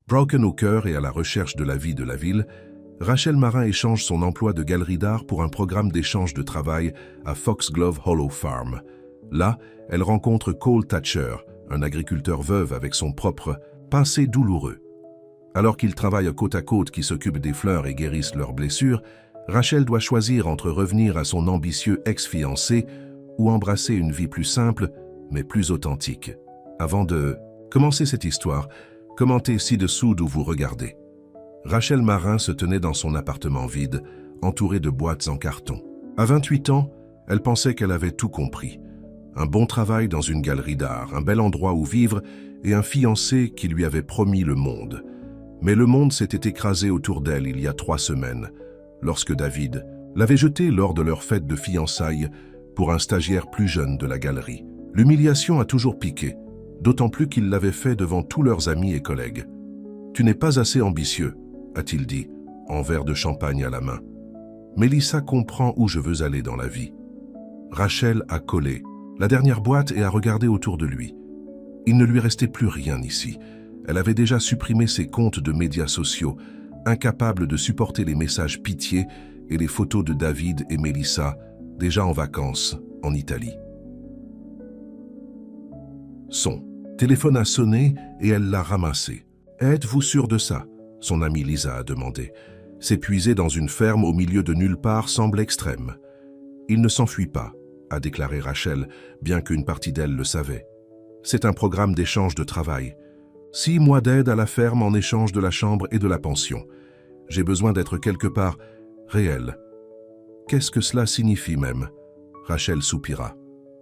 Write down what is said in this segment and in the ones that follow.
Broken au cœur et à la recherche de la vie de la ville, Rachel Marin échange son emploi de galerie d'art pour un programme d'échange de travail à Foxglove Hollow Farm. Là, elle rencontre Cole Thatcher, un agriculteur veuve avec son propre passé douloureux. Alors qu'ils travaillent côte à côte qui s'occupent des fleurs et guérissent leurs blessures, Rachel doit choisir entre revenir à son ambitieux ex-fiancé ou embrasser une vie plus simple, mais plus authentique. Avant de commencer cette histoire, commentez ci-dessous d'où vous regardez. Rachel Marin se tenait dans son appartement vide, entouré de boîtes en carton. À 28 ans, elle pensait qu'elle avait tout compris. Un bon travail dans une galerie d'art, un bel endroit où vivre et un fiancé qui lui avait promis le monde. Mais le monde s'était écrasé autour d'elle il y a 3 semaines, lorsque David l'avait jetée lors de leur fête de fiançailles pour un stagiaire plus jeune de la galerie. L'humiliation a toujours piqué, d'autant plus qu'il l'avait fait devant tous leurs amis et collègues. « Tu n'es pas assez ambitieux », a-t-il dit, en verre de champagne à la main. Mélissa comprend où je veux aller dans la vie. Rachel a collé la dernière boîte et a regardé autour de lui. Il ne lui restait plus rien ici. Elle avait déjà supprimé ses comptes de médias sociaux, incapable de supporter les messages pitié et les photos de David et Mélissa, déjà en vacances en Italie. Son téléphone a sonné et elle l'a ramassé. « Êtes-vous sûr de ça ?» son amie Lisa a demandé. S'épuiser dans une ferme au milieu de nulle part semble extrême. « Il ne s'enfuit pas », a déclaré Rachel, bien qu'une partie d'elle le savait. « C'est un programme d'échange de travail. 6 mois d'aide à la ferme en échange de la chambre et de la pension. J'ai besoin d'être quelque part réel. » « Qu'est-ce que cela signifie même ?» Rachel soupira.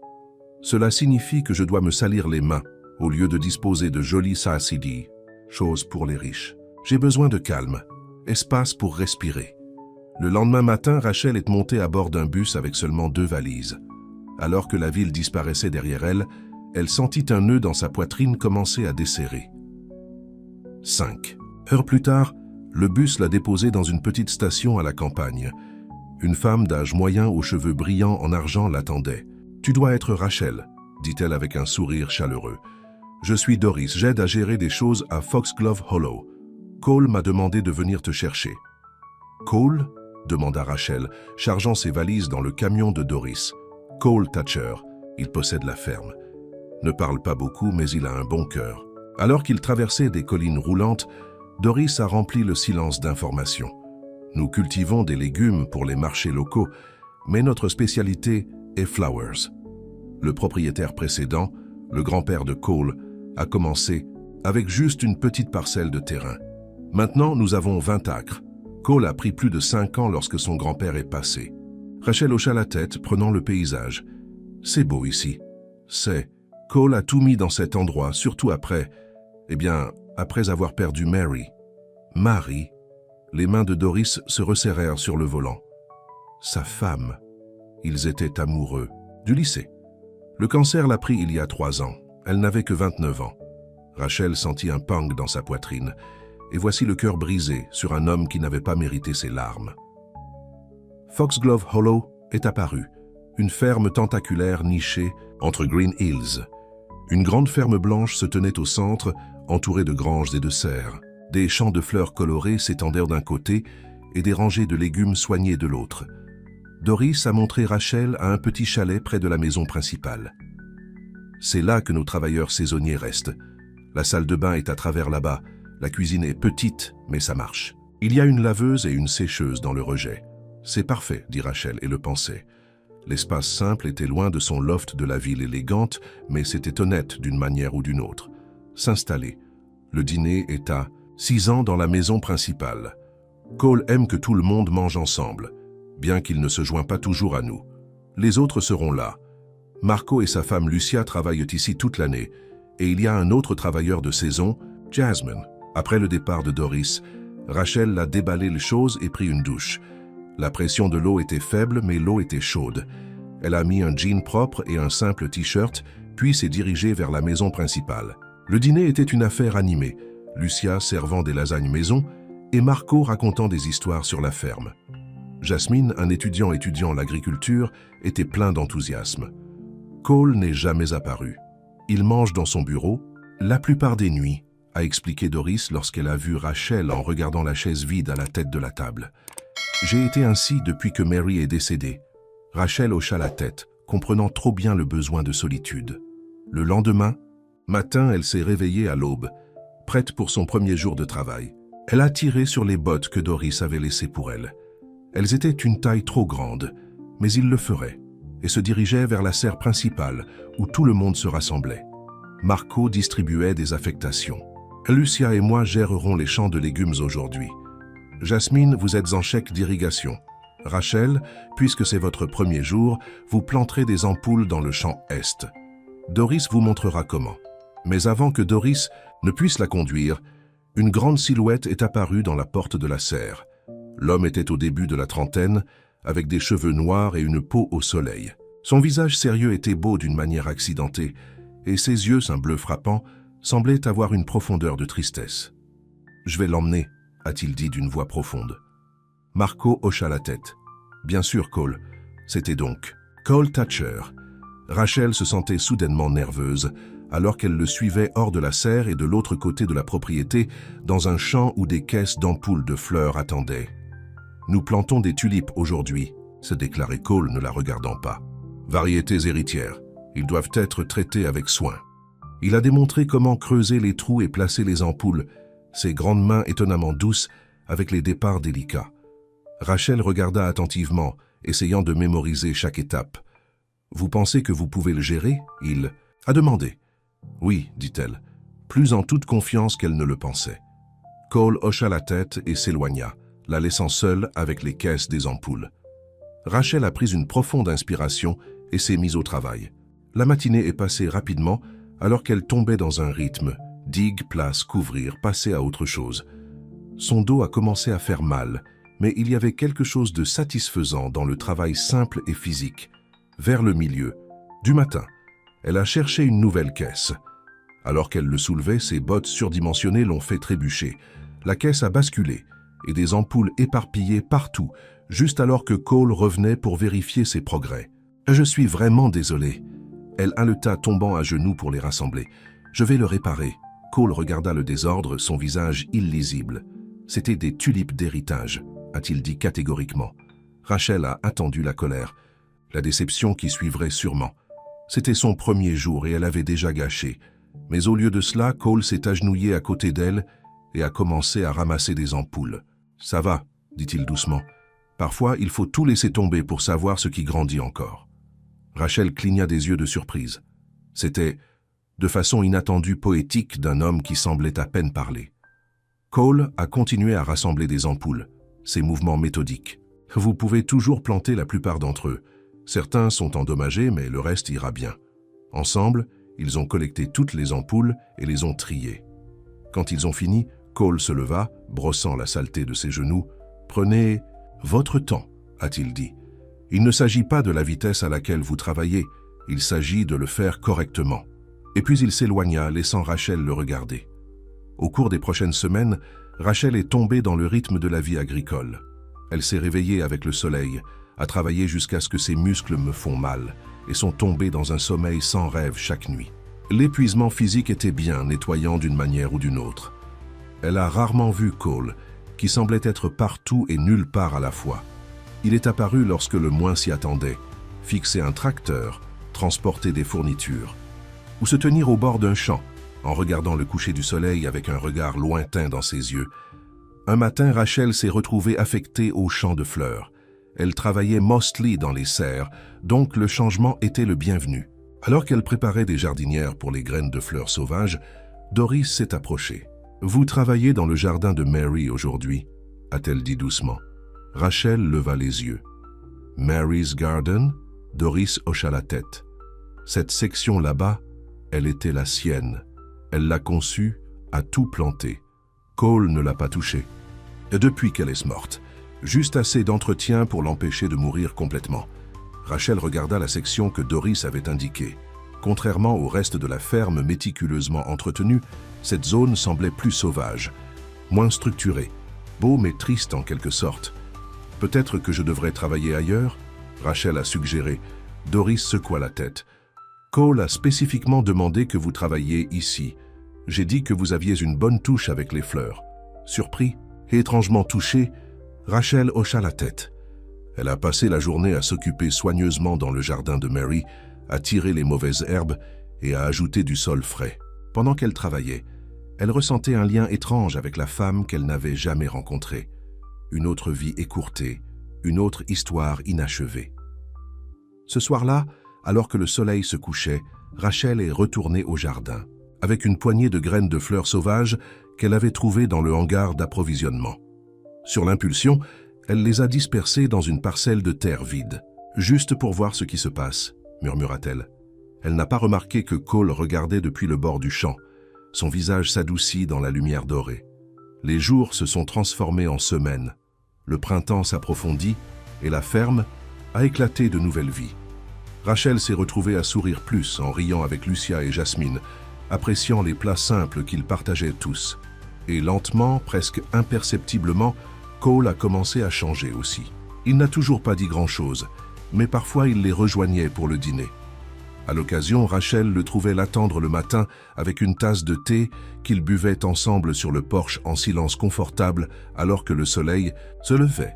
« Cela signifie que je dois me salir les mains au lieu de disposer de jolis saasidi, chose pour les riches. J'ai besoin de calme, espace pour respirer. » Le lendemain matin, Rachel est montée à bord d'un bus avec seulement 2 valises. Alors que la ville disparaissait derrière elle, elle sentit un nœud dans sa poitrine commencer à desserrer. 5 heures plus tard, le bus l'a déposée dans une petite station à la campagne. Une femme d'âge moyen aux cheveux brillants en argent l'attendait. « Tu dois être Rachel », dit-elle avec un sourire chaleureux. « Je suis Doris, j'aide à gérer des choses à Foxglove Hollow. Cole m'a demandé de venir te chercher. »« Cole ?» demanda Rachel, chargeant ses valises dans le camion de Doris. « Cole Thatcher, il possède la ferme. Ne parle pas beaucoup, mais il a un bon cœur. » Alors qu'ils traversaient des collines roulantes, Doris a rempli le silence d'informations. « Nous cultivons des légumes pour les marchés locaux, mais notre spécialité est flowers. » Le propriétaire précédent, le grand-père de Cole, a commencé avec juste une petite parcelle de terrain. Maintenant, nous avons 20 acres. Cole a pris plus de 5 ans lorsque son grand-père est passé. Rachel hocha la tête, prenant le paysage. « C'est beau ici. » C'est. Cole a tout mis dans cet endroit, surtout après avoir perdu Mary. Marie. Les mains de Doris se resserrèrent sur le volant. Sa femme. Ils étaient amoureux. Du lycée. Le cancer l'a pris il y a 3 ans. Elle n'avait que 29 ans. Rachel sentit un pang dans sa poitrine. Et voici le cœur brisé sur un homme qui n'avait pas mérité ses larmes. Foxglove Hollow est apparu. Une ferme tentaculaire nichée entre Green Hills. Une grande ferme blanche se tenait au centre, entourée de granges et de serres. Des champs de fleurs colorées s'étendaient d'un côté et des rangées de légumes soignés de l'autre. Doris a montré Rachel à un petit chalet près de la maison principale. C'est là que nos travailleurs saisonniers restent. La salle de bain est à travers là-bas. La cuisine est petite, mais ça marche. Il y a une laveuse et une sécheuse dans le rejet. C'est parfait, dit Rachel et le pensait. L'espace simple était loin de son loft de la ville élégante, mais c'était honnête d'une manière ou d'une autre. S'installer. Le dîner est à 6 ans dans la maison principale. Cole aime que tout le monde mange ensemble, bien qu'il ne se joint pas toujours à nous. Les autres seront là. Marco et sa femme Lucia travaillent ici toute l'année, et il y a un autre travailleur de saison, Jasmine. Après le départ de Doris, Rachel a déballé les choses et pris une douche. La pression de l'eau était faible, mais l'eau était chaude. Elle a mis un jean propre et un simple t-shirt, puis s'est dirigée vers la maison principale. Le dîner était une affaire animée, Lucia servant des lasagnes maison et Marco racontant des histoires sur la ferme. Jasmine, un étudiant étudiant l'agriculture, était plein d'enthousiasme. Cole n'est jamais apparu. Il mange dans son bureau, la plupart des nuits, a expliqué Doris lorsqu'elle a vu Rachel en regardant la chaise vide à la tête de la table. J'ai été ainsi depuis que Mary est décédée. Rachel hocha la tête, comprenant trop bien le besoin de solitude. Le lendemain matin, elle s'est réveillée à l'aube, prête pour son premier jour de travail. Elle a tiré sur les bottes que Doris avait laissées pour elle. Elles étaient une taille trop grande, mais il le ferait, et se dirigeait vers la serre principale, où tout le monde se rassemblait. Marco distribuait des affectations. Lucia et moi gérerons les champs de légumes aujourd'hui. Jasmine, vous êtes en chèque d'irrigation. Rachel, puisque c'est votre premier jour, vous planterez des ampoules dans le champ Est. Doris vous montrera comment. Mais avant que Doris ne puisse la conduire, une grande silhouette est apparue dans la porte de la serre. L'homme était au début de la trentaine, avec des cheveux noirs et une peau au soleil. Son visage sérieux était beau d'une manière accidentée, et ses yeux, un bleu frappant, semblaient avoir une profondeur de tristesse. « Je vais l'emmener », a-t-il dit d'une voix profonde. Marco hocha la tête. « Bien sûr, Cole. » C'était donc Cole Thatcher. Rachel se sentait soudainement nerveuse, alors qu'elle le suivait hors de la serre et de l'autre côté de la propriété, dans un champ où des caisses d'ampoules de fleurs attendaient. « Nous plantons des tulipes aujourd'hui », se déclarait Cole ne la regardant pas. « Variétés héritières. Ils doivent être traités avec soin. » Il a démontré comment creuser les trous et placer les ampoules, ses grandes mains étonnamment douces, avec les départs délicats. Rachel regarda attentivement, essayant de mémoriser chaque étape. « Vous pensez que vous pouvez le gérer ?» Il a demandé. « Oui, dit-elle, plus en toute confiance qu'elle ne le pensait. » Cole hocha la tête et s'éloigna, la laissant seule avec les caisses des ampoules. Rachel a pris une profonde inspiration et s'est mise au travail. La matinée est passée rapidement alors qu'elle tombait dans un rythme, digue, place, couvrir, passer à autre chose. Son dos a commencé à faire mal, mais il y avait quelque chose de satisfaisant dans le travail simple et physique. Vers le milieu, du matin, elle a cherché une nouvelle caisse. Alors qu'elle le soulevait, ses bottes surdimensionnées l'ont fait trébucher. La caisse a basculé et des ampoules éparpillées partout, juste alors que Cole revenait pour vérifier ses progrès. « Je suis vraiment désolée. » Elle haleta, tombant à genoux pour les rassembler. « Je vais le réparer. » Cole regarda le désordre, son visage illisible. « C'était des tulipes d'héritage, » a-t-il dit catégoriquement. Rachel a attendu la colère, la déception qui suivrait sûrement. C'était son premier jour et elle avait déjà gâché. Mais au lieu de cela, Cole s'est agenouillé à côté d'elle et a commencé à ramasser des ampoules. « Ça va, » dit-il doucement. « Parfois, il faut tout laisser tomber pour savoir ce qui grandit encore. » Rachel cligna des yeux de surprise. C'était, de façon inattendue, poétique d'un homme qui semblait à peine parler. Cole a continué à rassembler des ampoules, ses mouvements méthodiques. Vous pouvez toujours planter la plupart d'entre eux. Certains sont endommagés, mais le reste ira bien. Ensemble, ils ont collecté toutes les ampoules et les ont triées. Quand ils ont fini, Cole se leva, brossant la saleté de ses genoux. « Prenez votre temps, » a-t-il dit. « Il ne s'agit pas de la vitesse à laquelle vous travaillez, il s'agit de le faire correctement. » Et puis il s'éloigna, laissant Rachel le regarder. Au cours des prochaines semaines, Rachel est tombée dans le rythme de la vie agricole. Elle s'est réveillée avec le soleil, a travaillé jusqu'à ce que ses muscles me font mal, et sont tombés dans un sommeil sans rêve chaque nuit. L'épuisement physique était bien, nettoyant d'une manière ou d'une autre. Elle a rarement vu Cole, qui semblait être partout et nulle part à la fois. Il est apparu lorsque le moins s'y attendait, fixer un tracteur, transporter des fournitures, ou se tenir au bord d'un champ, en regardant le coucher du soleil avec un regard lointain dans ses yeux. Un matin, Rachel s'est retrouvée affectée au champ de fleurs. Elle travaillait mostly dans les serres, donc le changement était le bienvenu. Alors qu'elle préparait des jardinières pour les graines de fleurs sauvages, Doris s'est approchée. « Vous travaillez dans le jardin de Mary aujourd'hui ?» a-t-elle dit doucement. Rachel leva les yeux. « Mary's Garden ?» Doris hocha la tête. « Cette section là-bas, elle était la sienne. Elle l'a conçue, a tout planté. Cole ne l'a pas touchée. Depuis qu'elle est morte, juste assez d'entretien pour l'empêcher de mourir complètement. » Rachel regarda la section que Doris avait indiquée. Contrairement au reste de la ferme méticuleusement entretenue, cette zone semblait plus sauvage, moins structurée, beau mais triste en quelque sorte. « Peut-être que je devrais travailler ailleurs ?» Rachel a suggéré. Doris secoua la tête. « Cole a spécifiquement demandé que vous travailliez ici. J'ai dit que vous aviez une bonne touche avec les fleurs. » Surpris et étrangement touché, Rachel hocha la tête. Elle a passé la journée à s'occuper soigneusement dans le jardin de Mary, à tirer les mauvaises herbes et à ajouter du sol frais. Pendant qu'elle travaillait, elle ressentait un lien étrange avec la femme qu'elle n'avait jamais rencontrée. Une autre vie écourtée, une autre histoire inachevée. Ce soir-là, alors que le soleil se couchait, Rachel est retournée au jardin, avec une poignée de graines de fleurs sauvages qu'elle avait trouvées dans le hangar d'approvisionnement. Sur l'impulsion, elle les a dispersées dans une parcelle de terre vide. « Juste pour voir ce qui se passe », murmura-t-elle. Elle n'a pas remarqué que Cole regardait depuis le bord du champ. Son visage s'adoucit dans la lumière dorée. Les jours se sont transformés en semaines. Le printemps s'approfondit et la ferme a éclaté de nouvelles vies. Rachel s'est retrouvée à sourire plus en riant avec Lucia et Jasmine, appréciant les plats simples qu'ils partageaient tous. Et lentement, presque imperceptiblement, Cole a commencé à changer aussi. Il n'a toujours pas dit grand-chose, mais parfois il les rejoignait pour le dîner. À l'occasion, Rachel le trouvait l'attendre le matin avec une tasse de thé qu'ils buvaient ensemble sur le porche en silence confortable alors que le soleil se levait.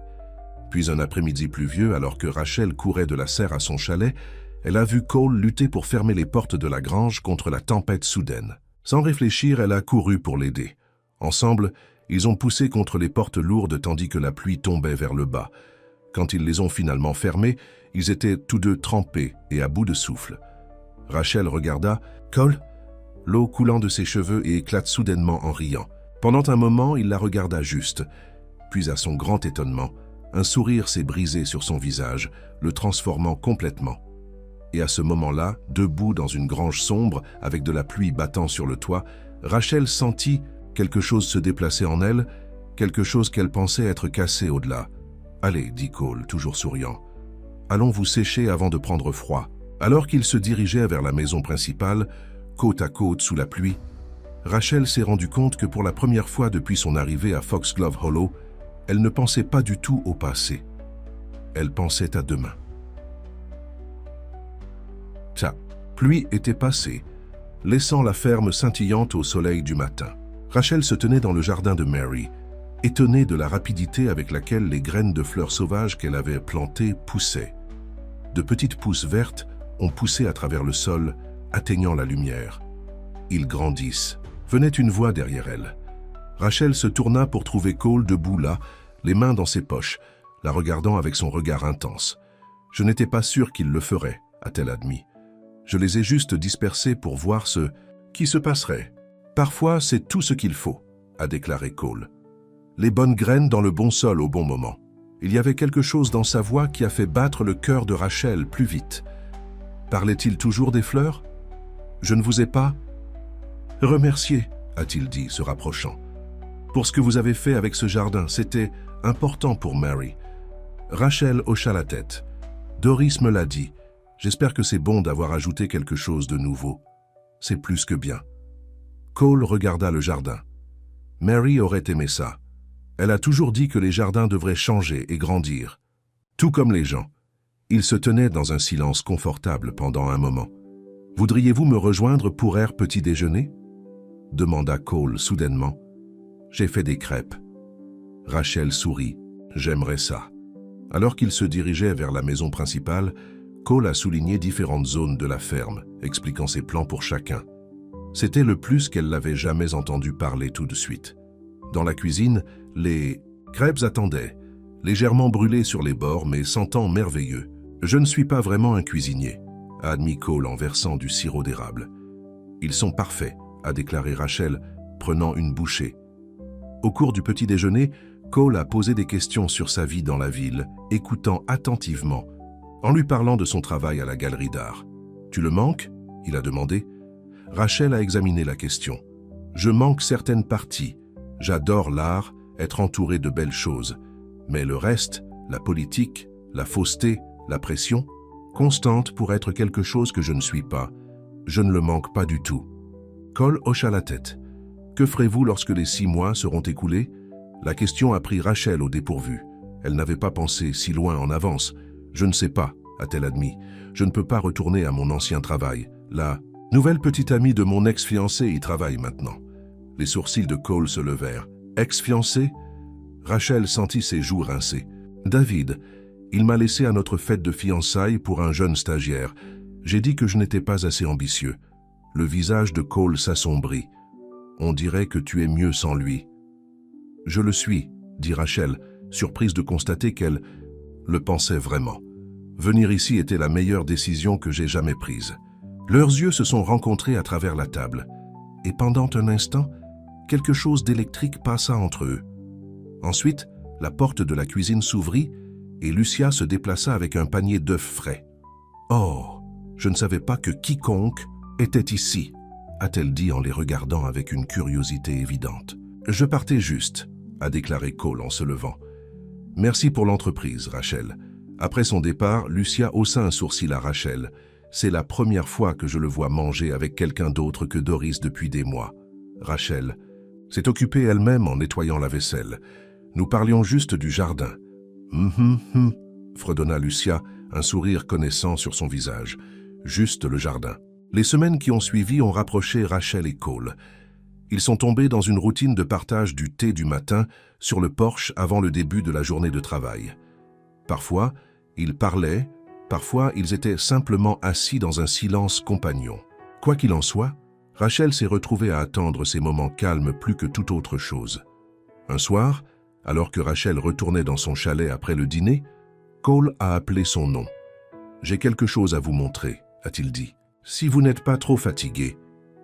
Puis un après-midi pluvieux, alors que Rachel courait de la serre à son chalet, elle a vu Cole lutter pour fermer les portes de la grange contre la tempête soudaine. Sans réfléchir, elle a couru pour l'aider. Ensemble, ils ont poussé contre les portes lourdes tandis que la pluie tombait vers le bas. Quand ils les ont finalement fermées, ils étaient tous deux trempés et à bout de souffle. Rachel regarda « Cole ?» l'eau coulant de ses cheveux et éclate soudainement en riant. Pendant un moment, il la regarda juste. Puis à son grand étonnement, un sourire s'est brisé sur son visage, le transformant complètement. Et à ce moment-là, debout dans une grange sombre, avec de la pluie battant sur le toit, Rachel sentit quelque chose se déplacer en elle, quelque chose qu'elle pensait être cassé au-delà. « Allez, dit Cole, toujours souriant. Allons vous sécher avant de prendre froid. » Alors qu'ils se dirigeaient vers la maison principale, côte à côte sous la pluie, Rachel s'est rendu compte que pour la première fois depuis son arrivée à Foxglove Hollow, elle ne pensait pas du tout au passé. Elle pensait à demain. La pluie était passée, laissant la ferme scintillante au soleil du matin. Rachel se tenait dans le jardin de Mary, étonnée de la rapidité avec laquelle les graines de fleurs sauvages qu'elle avait plantées poussaient. De petites pousses vertes ont poussé à travers le sol, atteignant la lumière. Ils grandissent. Venait une voix derrière elle. Rachel se tourna pour trouver Cole debout là, les mains dans ses poches, la regardant avec son regard intense. « Je n'étais pas sûre qu'il le ferait », a-t-elle admis. « Je les ai juste dispersés pour voir ce qui se passerait. Parfois, c'est tout ce qu'il faut », a déclaré Cole. Les bonnes graines dans le bon sol au bon moment. Il y avait quelque chose dans sa voix qui a fait battre le cœur de Rachel plus vite. Parlait-il toujours des fleurs? « Je ne vous ai pas remercié, » a-t-il dit, se rapprochant. « Pour ce que vous avez fait avec ce jardin, c'était important pour Mary. » Rachel hocha la tête. « Doris me l'a dit. J'espère que c'est bon d'avoir ajouté quelque chose de nouveau. C'est plus que bien. » Cole regarda le jardin. Mary aurait aimé ça. Elle a toujours dit que les jardins devraient changer et grandir. Tout comme les gens. Ils se tenaient dans un silence confortable pendant un moment. « Voudriez-vous me rejoindre pour petit déjeuner ?» demanda Cole soudainement. « J'ai fait des crêpes. » Rachel sourit. « J'aimerais ça. » Alors qu'ils se dirigeaient vers la maison principale, Cole a souligné différentes zones de la ferme, expliquant ses plans pour chacun. C'était le plus qu'elle l'avait jamais entendu parler tout de suite. Dans la cuisine, les crêpes attendaient, légèrement brûlées sur les bords mais sentant merveilleux. « Je ne suis pas vraiment un cuisinier », a admis Cole en versant du sirop d'érable. « Ils sont parfaits », a déclaré Rachel, prenant une bouchée. Au cours du petit déjeuner, Cole a posé des questions sur sa vie dans la ville, écoutant attentivement, en lui parlant de son travail à la galerie d'art. « Tu le manques ?» il a demandé. Rachel a examiné la question. « Je manque certaines parties. J'adore l'art, être entouré de belles choses. Mais le reste, la politique, la fausseté, la pression, constante pour être quelque chose que je ne suis pas. Je ne le manque pas du tout. » Cole hocha la tête. « Que ferez-vous lorsque les 6 mois seront écoulés ?» La question a pris Rachel au dépourvu. Elle n'avait pas pensé si loin en avance. « Je ne sais pas, a-t-elle admis. Je ne peux pas retourner à mon ancien travail. Là, Nouvelle petite amie de mon ex-fiancé y travaille maintenant. Les sourcils de Cole se levèrent. Ex-fiancé? Rachel sentit ses joues rincées. David, il m'a laissé à notre fête de fiançailles pour un jeune stagiaire. J'ai dit que je n'étais pas assez ambitieux. Le visage de Cole s'assombrit. On dirait que tu es mieux sans lui. Je le suis, dit Rachel, surprise de constater qu'elle le pensait vraiment. Venir ici était la meilleure décision que j'ai jamais prise. Leurs yeux se sont rencontrés à travers la table. Et pendant un instant, quelque chose d'électrique passa entre eux. Ensuite, la porte de la cuisine s'ouvrit et Lucia se déplaça avec un panier d'œufs frais. « Oh, je ne savais pas que quiconque était ici », a-t-elle dit en les regardant avec une curiosité évidente. « Je partais juste », a déclaré Cole en se levant. « Merci pour l'entreprise, Rachel. » Après son départ, Lucia haussa un sourcil à Rachel. « C'est la première fois que je le vois manger avec quelqu'un d'autre que Doris depuis des mois. » Rachel s'est occupée elle-même en nettoyant la vaisselle. Nous parlions juste du jardin. Fredonna Lucia, un sourire connaissant sur son visage. Juste le jardin. Les semaines qui ont suivi ont rapproché Rachel et Cole. Ils sont tombés dans une routine de partage du thé du matin sur le porche avant le début de la journée de travail. Parfois, ils parlaient, parfois ils étaient simplement assis dans un silence compagnon. Quoi qu'il en soit, Rachel s'est retrouvée à attendre ces moments calmes plus que toute autre chose. Un soir, alors que Rachel retournait dans son chalet après le dîner, Cole a appelé son nom. « J'ai quelque chose à vous montrer », a-t-il dit. « Si vous n'êtes pas trop fatigué. »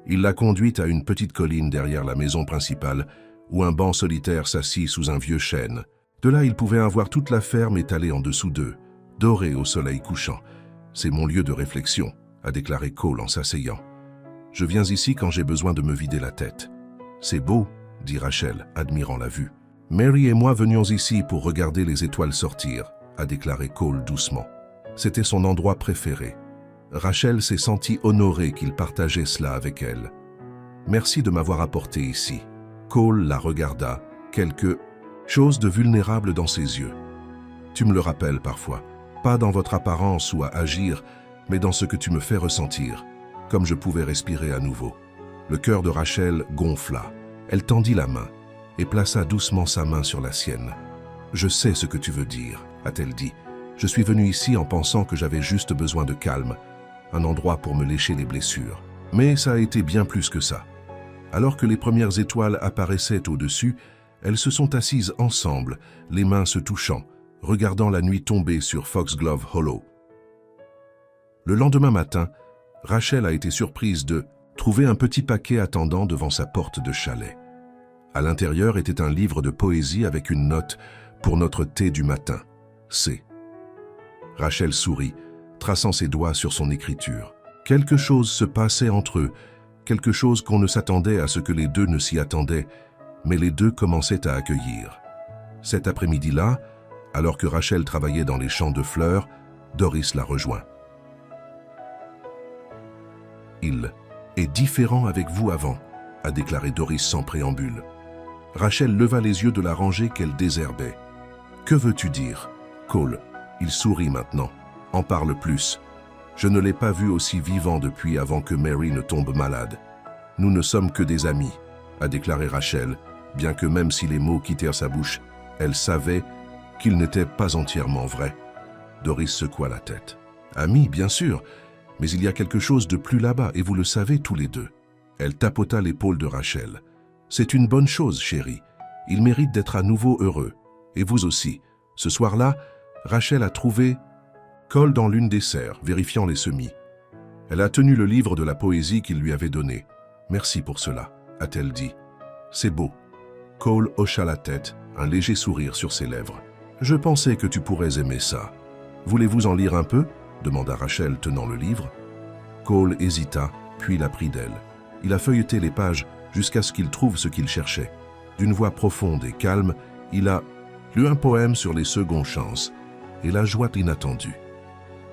Il l'a conduite à une petite colline derrière la maison principale, où un banc solitaire s'assit sous un vieux chêne. De là, il pouvait avoir toute la ferme étalée en dessous d'eux, dorée au soleil couchant. « C'est mon lieu de réflexion », a déclaré Cole en s'asseyant. « Je viens ici quand j'ai besoin de me vider la tête. »« C'est beau », dit Rachel, admirant la vue. « Mary et moi venions ici pour regarder les étoiles sortir », a déclaré Cole doucement. C'était son endroit préféré. Rachel s'est sentie honorée qu'il partageait cela avec elle. « Merci de m'avoir apporté ici. » Cole la regarda, quelque chose de vulnérable dans ses yeux. « Tu me le rappelles parfois, pas dans votre apparence ou à agir, mais dans ce que tu me fais ressentir, comme je pouvais respirer à nouveau. » Le cœur de Rachel gonfla. Elle tendit la main et plaça doucement sa main sur la sienne. « Je sais ce que tu veux dire, » a-t-elle dit. « Je suis venue ici en pensant que j'avais juste besoin de calme, un endroit pour me lécher les blessures. Mais ça a été bien plus que ça. » Alors que les premières étoiles apparaissaient au-dessus, elles se sont assises ensemble, les mains se touchant, regardant la nuit tomber sur Foxglove Hollow. Le lendemain matin, Rachel a été surprise de trouver un petit paquet attendant devant sa porte de chalet. À l'intérieur était un livre de poésie avec une note pour notre thé du matin. C. Rachel sourit, traçant ses doigts sur son écriture. Quelque chose se passait entre eux, quelque chose qu'on ne s'attendait à ce que les deux ne s'y attendaient, mais les deux commençaient à accueillir. Cet après-midi-là, alors que Rachel travaillait dans les champs de fleurs, Doris la rejoint. « Il est différent avec vous avant », a déclaré Doris sans préambule. Rachel leva les yeux de la rangée qu'elle désherbait. « Que veux-tu dire ?» Cole, il sourit maintenant. « En parle plus. Je ne l'ai pas vu aussi vivant depuis avant que Mary ne tombe malade. Nous ne sommes que des amis, » a déclaré Rachel, bien que même si les mots quittèrent sa bouche, elle savait qu'ils n'étaient pas entièrement vrais. Doris secoua la tête. « Amis, bien sûr, mais il y a quelque chose de plus là-bas et vous le savez tous les deux. » Elle tapota l'épaule de Rachel. « C'est une bonne chose, chérie. Il mérite d'être à nouveau heureux. Et vous aussi. » Ce soir-là, Rachel a trouvé Cole dans l'une des serres, vérifiant les semis. Elle a tenu le livre de la poésie qu'il lui avait donné. « Merci pour cela, » a-t-elle dit. « C'est beau. » Cole hocha la tête, un léger sourire sur ses lèvres. « Je pensais que tu pourrais aimer ça. Voulez-vous en lire un peu ?» demanda Rachel tenant le livre. Cole hésita, puis la prit d'elle. Il a feuilleté les pages jusqu'à ce qu'il trouve ce qu'il cherchait. D'une voix profonde et calme, il a lu un poème sur les secondes chances et la joie inattendue.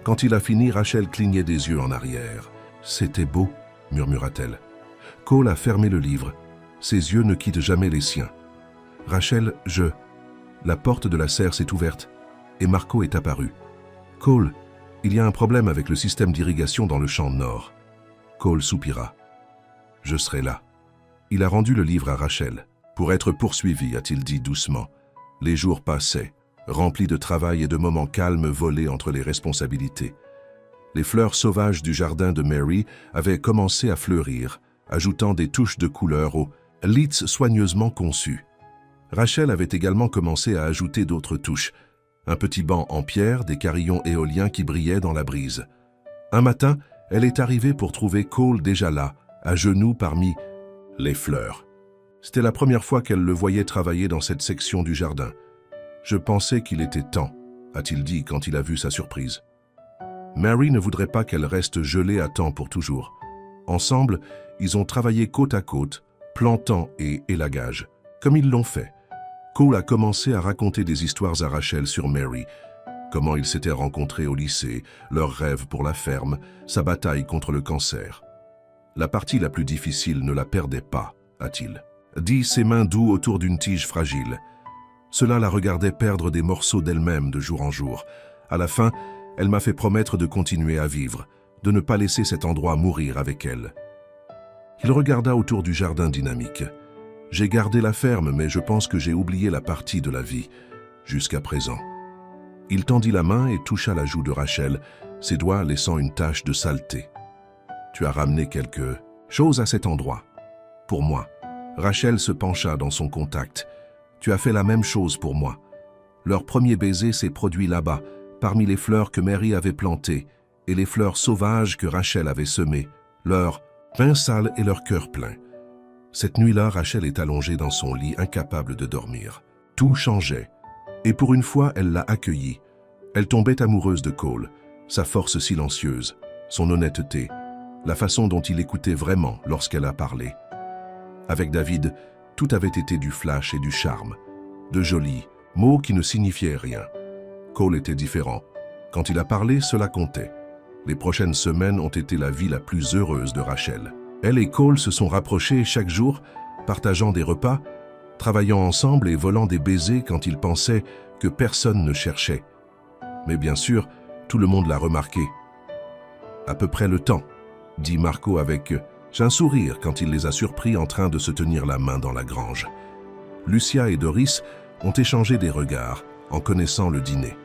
Quand il a fini, Rachel clignait des yeux en arrière. « C'était beau », murmura-t-elle. Cole a fermé le livre. Ses yeux ne quittent jamais les siens. « Rachel, je... » La porte de la serre s'est ouverte et Marco est apparu. « Cole, il y a un problème avec le système d'irrigation dans le champ nord. » Cole soupira. « Je serai là. » Il a rendu le livre à Rachel. « Pour être poursuivi, a-t-il dit doucement. » Les jours passaient, remplis de travail et de moments calmes volés entre les responsabilités. Les fleurs sauvages du jardin de Mary avaient commencé à fleurir, ajoutant des touches de couleur aux lids soigneusement conçus. Rachel avait également commencé à ajouter d'autres touches. Un petit banc en pierre, des carillons éoliens qui brillaient dans la brise. Un matin, elle est arrivée pour trouver Cole déjà là, à genoux parmi les fleurs. C'était la première fois qu'elle le voyait travailler dans cette section du jardin. « Je pensais qu'il était temps », a-t-il dit quand il a vu sa surprise. Mary ne voudrait pas qu'elle reste gelée à temps pour toujours. Ensemble, ils ont travaillé côte à côte, plantant et élagage, comme ils l'ont fait. Cole a commencé à raconter des histoires à Rachel sur Mary, comment ils s'étaient rencontrés au lycée, leurs rêves pour la ferme, sa bataille contre le cancer. La partie la plus difficile ne la perdait pas, a-t-il dit, ses mains doux autour d'une tige fragile. Cela la regardait perdre des morceaux d'elle-même de jour en jour. À la fin, elle m'a fait promettre de continuer à vivre, de ne pas laisser cet endroit mourir avec elle. Il regarda autour du jardin dynamique. J'ai gardé la ferme, mais je pense que j'ai oublié la partie de la vie, jusqu'à présent. Il tendit la main et toucha la joue de Rachel, ses doigts laissant une tache de saleté. Tu as ramené quelque chose à cet endroit. Pour moi. Rachel se pencha dans son contact. Tu as fait la même chose pour moi. Leur premier baiser s'est produit là-bas, parmi les fleurs que Mary avait plantées et les fleurs sauvages que Rachel avait semées, leur pain sale et leur cœur plein. Cette nuit-là, Rachel est allongée dans son lit, incapable de dormir. Tout changeait. Et pour une fois, elle l'a accueilli. Elle tombait amoureuse de Cole, sa force silencieuse, son honnêteté, la façon dont il écoutait vraiment lorsqu'elle a parlé. Avec David, tout avait été du flash et du charme, de jolis mots qui ne signifiaient rien. Cole était différent. Quand il a parlé, cela comptait. Les prochaines semaines ont été la vie la plus heureuse de Rachel. Elle et Cole se sont rapprochés chaque jour, partageant des repas, travaillant ensemble et volant des baisers quand ils pensaient que personne ne cherchait. Mais bien sûr, tout le monde l'a remarqué. « À peu près le temps », dit Marco avec un sourire quand il les a surpris en train de se tenir la main dans la grange. Lucia et Doris ont échangé des regards en connaissant le dîner.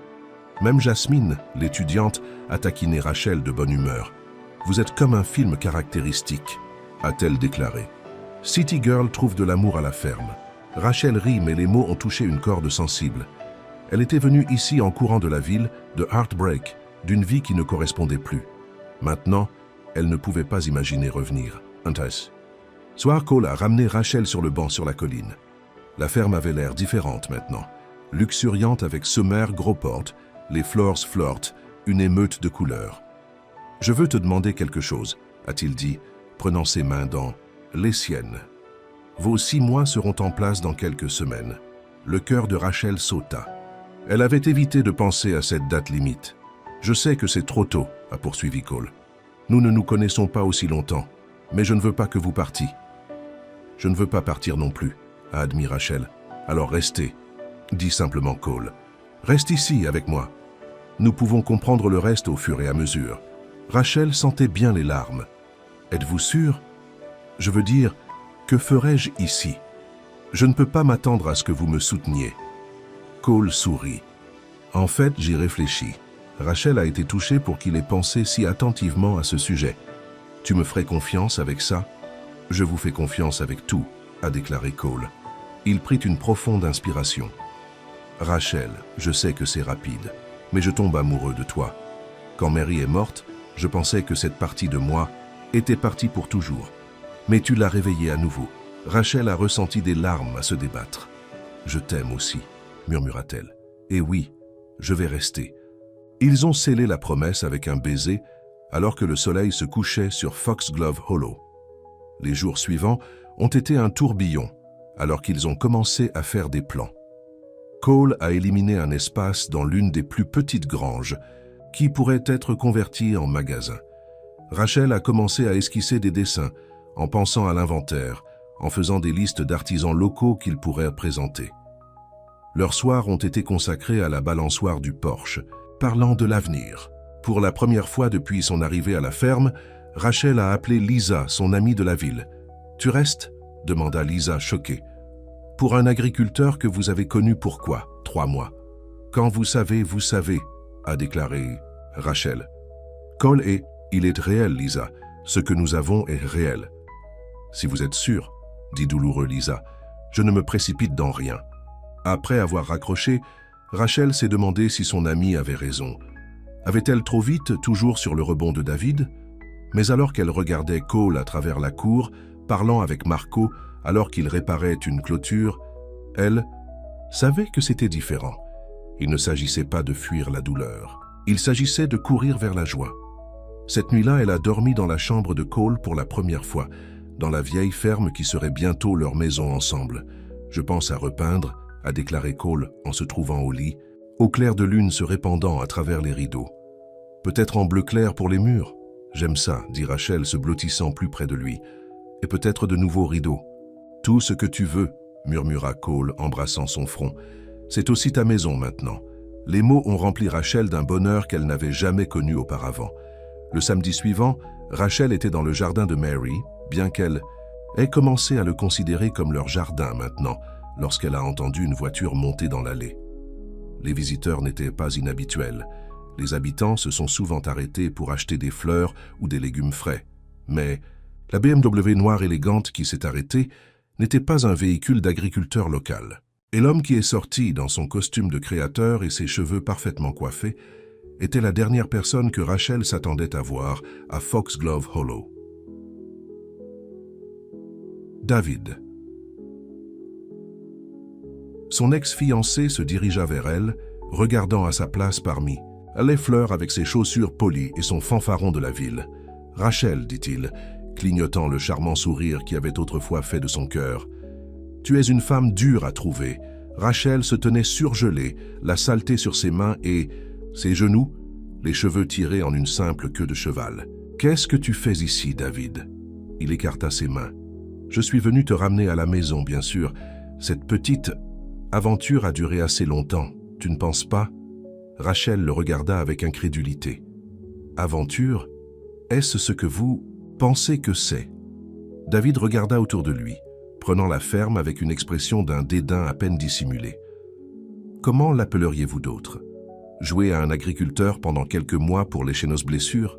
Même Jasmine, l'étudiante, a taquiné Rachel de bonne humeur. « Vous êtes comme un film caractéristique », a-t-elle déclaré. City Girl trouve de l'amour à la ferme. Rachel rit, mais les mots ont touché une corde sensible. Elle était venue ici en courant de la ville, de Heartbreak, d'une vie qui ne correspondait plus. Maintenant, elle ne pouvait pas imaginer revenir. Soir, Cole a ramené Rachel sur le banc sur la colline. La ferme avait l'air différente maintenant. Luxuriante avec sommaire, gros portes, les floors flirtent, une émeute de couleurs. « Je veux te demander quelque chose », a-t-il dit, prenant ses mains dans les siennes. « Vos 6 mois seront en place dans quelques semaines. » Le cœur de Rachel sauta. Elle avait évité de penser à cette date limite. « Je sais que c'est trop tôt », a poursuivi Cole. « Nous ne nous connaissons pas aussi longtemps, mais je ne veux pas que vous partiez. »« Je ne veux pas partir non plus », a admis Rachel. « Alors restez », dit simplement Cole. « Reste ici avec moi. Nous pouvons comprendre le reste au fur et à mesure. » Rachel sentait bien les larmes. « Êtes-vous sûr ? Je veux dire, que ferais-je ici ? Je ne peux pas m'attendre à ce que vous me souteniez. » Cole sourit. « En fait, j'y réfléchis. » Rachel a été touchée pour qu'il ait pensé si attentivement à ce sujet. « Tu me ferais confiance avec ça ? » « Je vous fais confiance avec tout, » a déclaré Cole. Il prit une profonde inspiration. « Rachel, je sais que c'est rapide, mais je tombe amoureux de toi. Quand Mary est morte, je pensais que cette partie de moi était partie pour toujours. Mais tu l'as réveillée à nouveau. » Rachel a ressenti des larmes à se débattre. « Je t'aime aussi, » murmura-t-elle. « Et oui, je vais rester. » Ils ont scellé la promesse avec un baiser alors que le soleil se couchait sur Foxglove Hollow. Les jours suivants ont été un tourbillon alors qu'ils ont commencé à faire des plans. Cole a éliminé un espace dans l'une des plus petites granges qui pourrait être convertie en magasin. Rachel a commencé à esquisser des dessins en pensant à l'inventaire, en faisant des listes d'artisans locaux qu'ils pourraient présenter. Leurs soirs ont été consacrés à la balançoire du porche, parlant de l'avenir. Pour la première fois depuis son arrivée à la ferme, Rachel a appelé Lisa, son amie de la ville. « Tu restes ?» demanda Lisa, choquée. « Pour un agriculteur que vous avez connu pourquoi 3 mois. Quand vous savez, a déclaré Rachel. Cole est... Il est réel, Lisa. Ce que nous avons est réel. Si vous êtes sûr, dit douloureux Lisa, je ne me précipite dans rien. Après avoir raccroché, Rachel s'est demandé si son amie avait raison. Avait-elle trop vite, toujours sur le rebond de David? Mais alors qu'elle regardait Cole à travers la cour, parlant avec Marco alors qu'il réparait une clôture, elle savait que c'était différent. Il ne s'agissait pas de fuir la douleur. Il s'agissait de courir vers la joie. Cette nuit-là, elle a dormi dans la chambre de Cole pour la première fois, dans la vieille ferme qui serait bientôt leur maison ensemble. Je pense à repeindre, a déclaré Cole en se trouvant au lit, au clair de lune se répandant à travers les rideaux. Peut-être en bleu clair pour les murs. J'aime ça, dit Rachel se blottissant plus près de lui. Et peut-être de nouveaux rideaux. Tout ce que tu veux, murmura Cole embrassant son front. C'est aussi ta maison maintenant. Les mots ont rempli Rachel d'un bonheur qu'elle n'avait jamais connu auparavant. Le samedi suivant, Rachel était dans le jardin de Mary, bien qu'elle ait commencé à le considérer comme leur jardin maintenant, lorsqu'elle a entendu une voiture monter dans l'allée. Les visiteurs n'étaient pas inhabituels. Les habitants se sont souvent arrêtés pour acheter des fleurs ou des légumes frais. Mais la BMW noire élégante qui s'est arrêtée n'était pas un véhicule d'agriculteur local. Et l'homme qui est sorti dans son costume de créateur et ses cheveux parfaitement coiffés était la dernière personne que Rachel s'attendait à voir à Foxglove Hollow. David. Son ex-fiancé se dirigea vers elle, regardant à sa place parmi les fleurs avec ses chaussures polies et son fanfaron de la ville. « Rachel, dit-il, clignotant le charmant sourire qui avait autrefois fait de son cœur. « Tu es une femme dure à trouver. » Rachel se tenait surgelée, la saleté sur ses mains et ses genoux, les cheveux tirés en une simple queue de cheval. « Qu'est-ce que tu fais ici, David ?» Il écarta ses mains. « Je suis venu te ramener à la maison, bien sûr. Cette petite aventure a duré assez longtemps, tu ne penses pas ?» Rachel le regarda avec incrédulité. « Aventure? Est-ce ce que vous pensez que c'est ?» David regarda autour de lui, prenant la ferme avec une expression d'un dédain à peine dissimulé. « Comment l'appelleriez-vous d'autre? Jouer à un agriculteur pendant quelques mois pour lécher nos blessures?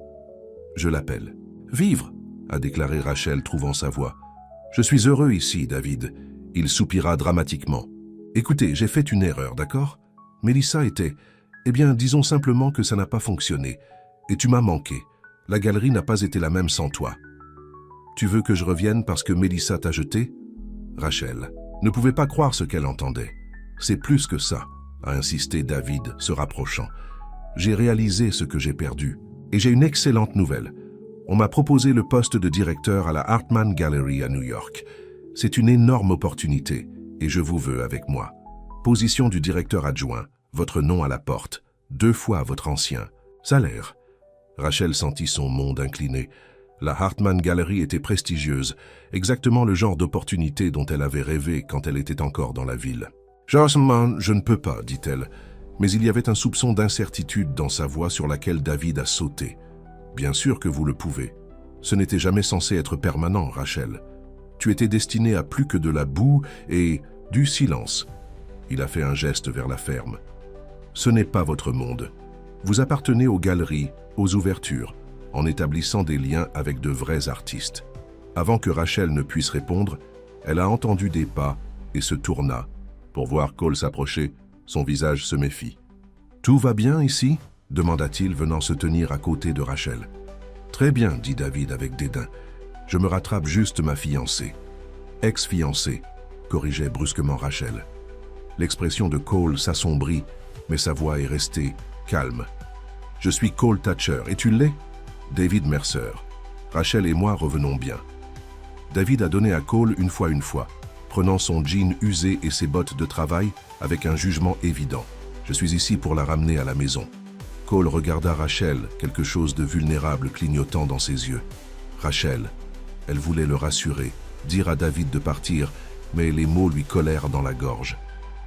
Je l'appelle. Vivre, a déclaré Rachel, trouvant sa voix. Je suis heureux ici, David. Il soupira dramatiquement. Écoutez, j'ai fait une erreur, d'accord? Mélissa était... Eh bien, disons simplement que ça n'a pas fonctionné. Et tu m'as manqué. La galerie n'a pas été la même sans toi. Tu veux que je revienne parce que Mélissa t'a jeté? Rachel ne pouvait pas croire ce qu'elle entendait. C'est plus que ça, a insisté David, se rapprochant. J'ai réalisé ce que j'ai perdu. Et j'ai une excellente nouvelle. On m'a proposé le poste de directeur à la Hartman Gallery à New York. C'est une énorme opportunité, et je vous veux avec moi. Position du directeur adjoint, votre nom à la porte, 2 fois votre ancien. Salaire. Rachel sentit son monde incliner. La Hartman Gallery était prestigieuse, exactement le genre d'opportunité dont elle avait rêvé quand elle était encore dans la ville. « Jasmin, je ne peux pas, dit-elle, mais il y avait un soupçon d'incertitude dans sa voix sur laquelle David a sauté. Bien sûr que vous le pouvez. Ce n'était jamais censé être permanent, Rachel. Tu étais destinée à plus que de la boue et du silence. » Il a fait un geste vers la ferme. « Ce n'est pas votre monde. Vous appartenez aux galeries, aux ouvertures, en établissant des liens avec de vrais artistes. » Avant que Rachel ne puisse répondre, elle a entendu des pas et se tourna. Pour voir Cole s'approcher, son visage se méfie. « Tout va bien ici ?» demanda-t-il, venant se tenir à côté de Rachel. « Très bien, dit David avec dédain. Je me rattrape juste ma fiancée. »« Ex-fiancée », corrigeait brusquement Rachel. L'expression de Cole s'assombrit, mais sa voix est restée calme. « Je suis Cole Thatcher, et tu l'es ?» David Mercer. Rachel et moi revenons bien. David a donné à Cole une fois, prenant son jean usé et ses bottes de travail avec un jugement évident. Je suis ici pour la ramener à la maison. Cole regarda Rachel, quelque chose de vulnérable clignotant dans ses yeux. Rachel. Elle voulait le rassurer, dire à David de partir, mais les mots lui collèrent dans la gorge.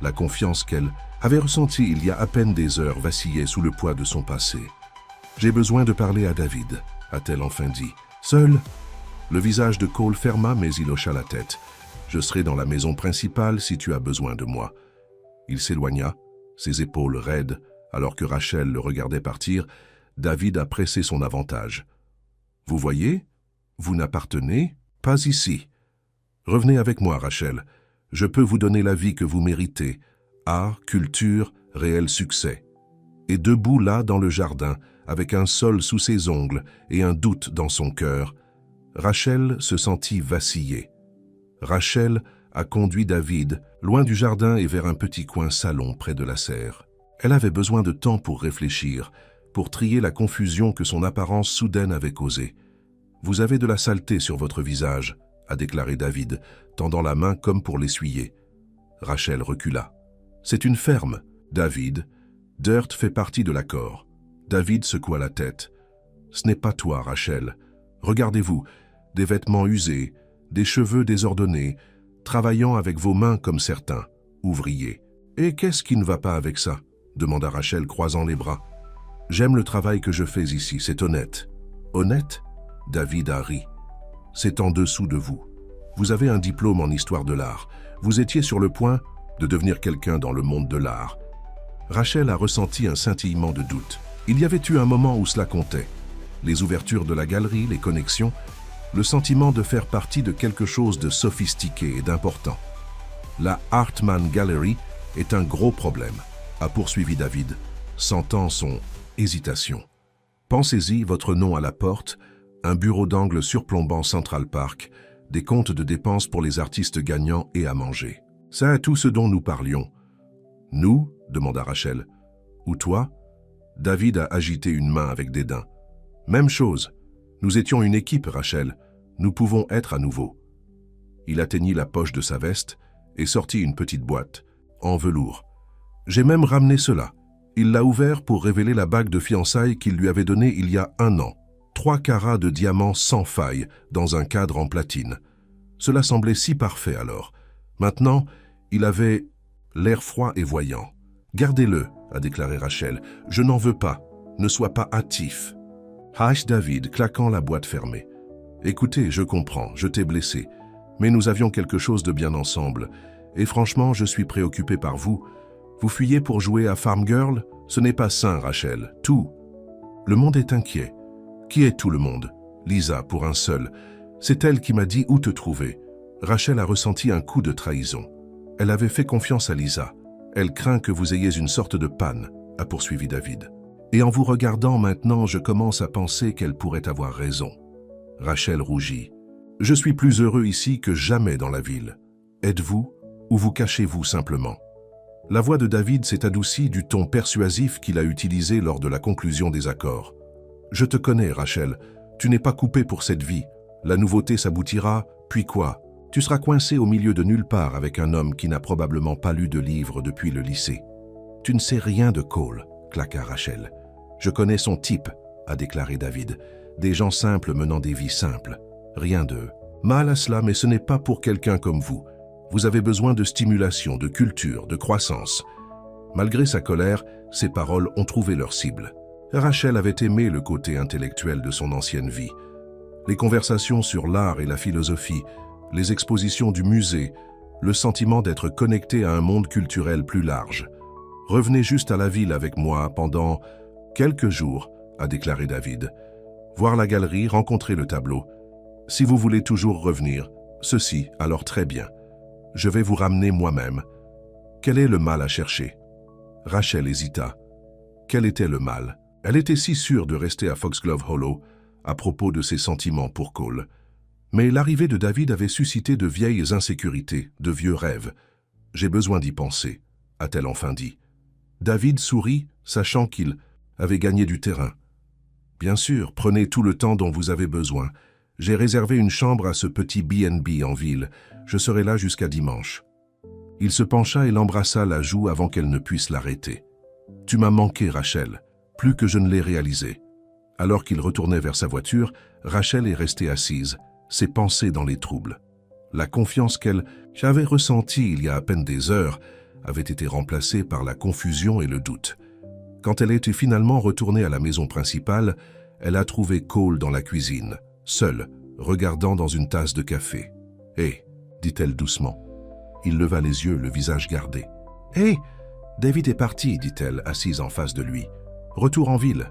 La confiance qu'elle avait ressentie il y a à peine des heures vacillait sous le poids de son passé. « J'ai besoin de parler à David », a-t-elle enfin dit. Seul, le visage de Cole ferma, mais il hocha la tête. « Je serai dans la maison principale si tu as besoin de moi. » Il s'éloigna, ses épaules raides, alors que Rachel le regardait partir. David a pressé son avantage. « Vous voyez, vous n'appartenez pas ici. Revenez avec moi, Rachel. Je peux vous donner la vie que vous méritez. Art, culture, réel succès. » Et debout là dans le jardin, avec un sol sous ses ongles et un doute dans son cœur, Rachel se sentit vaciller. Rachel a conduit David loin du jardin et vers un petit coin salon près de la serre. Elle avait besoin de temps pour réfléchir, pour trier la confusion que son apparence soudaine avait causée. « Vous avez de la saleté sur votre visage », a déclaré David, tendant la main comme pour l'essuyer. Rachel recula. « C'est une ferme, David. Dirt fait partie de l'accord. » David secoua la tête. « Ce n'est pas toi, Rachel. Regardez-vous, des vêtements usés, des cheveux désordonnés, travaillant avec vos mains comme certains, ouvriers. »« Et qu'est-ce qui ne va pas avec ça ?» demanda Rachel, croisant les bras. « J'aime le travail que je fais ici, c'est honnête. »« Honnête ?» David a ri. « C'est en dessous de vous. Vous avez un diplôme en histoire de l'art. Vous étiez sur le point de devenir quelqu'un dans le monde de l'art. » Rachel a ressenti un scintillement de doute. Il y avait eu un moment où cela comptait. Les ouvertures de la galerie, les connexions, le sentiment de faire partie de quelque chose de sophistiqué et d'important. La Hartman Gallery est un gros problème, a poursuivi David, sentant son hésitation. Pensez-y, votre nom à la porte, un bureau d'angle surplombant Central Park, des comptes de dépenses pour les artistes gagnants et à manger. Ça a tout ce dont nous parlions. Nous ? demanda Rachel. Ou toi ? David a agité une main avec dédain. Même chose. Nous étions une équipe, Rachel. Nous pouvons être à nouveau. Il atteignit la poche de sa veste et sortit une petite boîte, en velours. J'ai même ramené cela. Il l'a ouvert pour révéler la bague de fiançailles qu'il lui avait donnée il y a 1 an. 3 carats de diamants sans faille, dans un cadre en platine. Cela semblait si parfait alors. Maintenant, il avait l'air froid et voyant. « Gardez-le », a déclaré Rachel. « Je n'en veux pas. Ne sois pas hâtif. » Hash David, claquant la boîte fermée. « Écoutez, je comprends, je t'ai blessé. Mais nous avions quelque chose de bien ensemble. Et franchement, je suis préoccupé par vous. Vous fuyez pour jouer à Farm Girl? Ce n'est pas sain, Rachel. Tout. Le monde est inquiet. Qui est tout le monde? Lisa, pour un seul. C'est elle qui m'a dit où te trouver. » Rachel a ressenti un coup de trahison. Elle avait fait confiance à Lisa. Elle craint que vous ayez une sorte de panne, a poursuivi David. Et en vous regardant maintenant, je commence à penser qu'elle pourrait avoir raison. Rachel rougit. Je suis plus heureux ici que jamais dans la ville. Êtes-vous ou vous cachez-vous simplement? La voix de David s'est adoucie du ton persuasif qu'il a utilisé lors de la conclusion des accords. Je te connais, Rachel. Tu n'es pas coupée pour cette vie. La nouveauté s'aboutira, puis quoi? Tu seras coincé au milieu de nulle part avec un homme qui n'a probablement pas lu de livre depuis le lycée. Tu ne sais rien de Cole, claqua Rachel. Je connais son type, a déclaré David. Des gens simples menant des vies simples. Rien de mal à cela, mais ce n'est pas pour quelqu'un comme vous. Vous avez besoin de stimulation, de culture, de croissance. Malgré sa colère, ses paroles ont trouvé leur cible. Rachel avait aimé le côté intellectuel de son ancienne vie. Les conversations sur l'art et la philosophie, les expositions du musée, le sentiment d'être connecté à un monde culturel plus large. « Revenez juste à la ville avec moi pendant quelques jours », a déclaré David. « Voir la galerie, rencontrer le tableau. Si vous voulez toujours revenir, ceci, alors très bien. Je vais vous ramener moi-même. Quel est le mal à chercher ?» Rachel hésita. Quel était le mal? Elle était si sûre de rester à Foxglove Hollow à propos de ses sentiments pour Cole. Mais l'arrivée de David avait suscité de vieilles insécurités, de vieux rêves. « J'ai besoin d'y penser », a-t-elle enfin dit. David sourit, sachant qu'il avait gagné du terrain. « Bien sûr, prenez tout le temps dont vous avez besoin. J'ai réservé une chambre à ce petit B&B en ville. Je serai là jusqu'à dimanche. » Il se pencha et l'embrassa la joue avant qu'elle ne puisse l'arrêter. « Tu m'as manqué, Rachel, plus que je ne l'ai réalisé. » Alors qu'il retournait vers sa voiture, Rachel est restée assise, ses pensées dans les troubles. La confiance qu'elle avait ressentie il y a à peine des heures avait été remplacée par la confusion et le doute. Quand elle était finalement retournée à la maison principale, elle a trouvé Cole dans la cuisine, seule, regardant dans une tasse de café. « Hé !» dit-elle doucement. Il leva les yeux, le visage gardé. « Hé ! David est parti, dit-elle, assise en face de lui. Retour en ville. »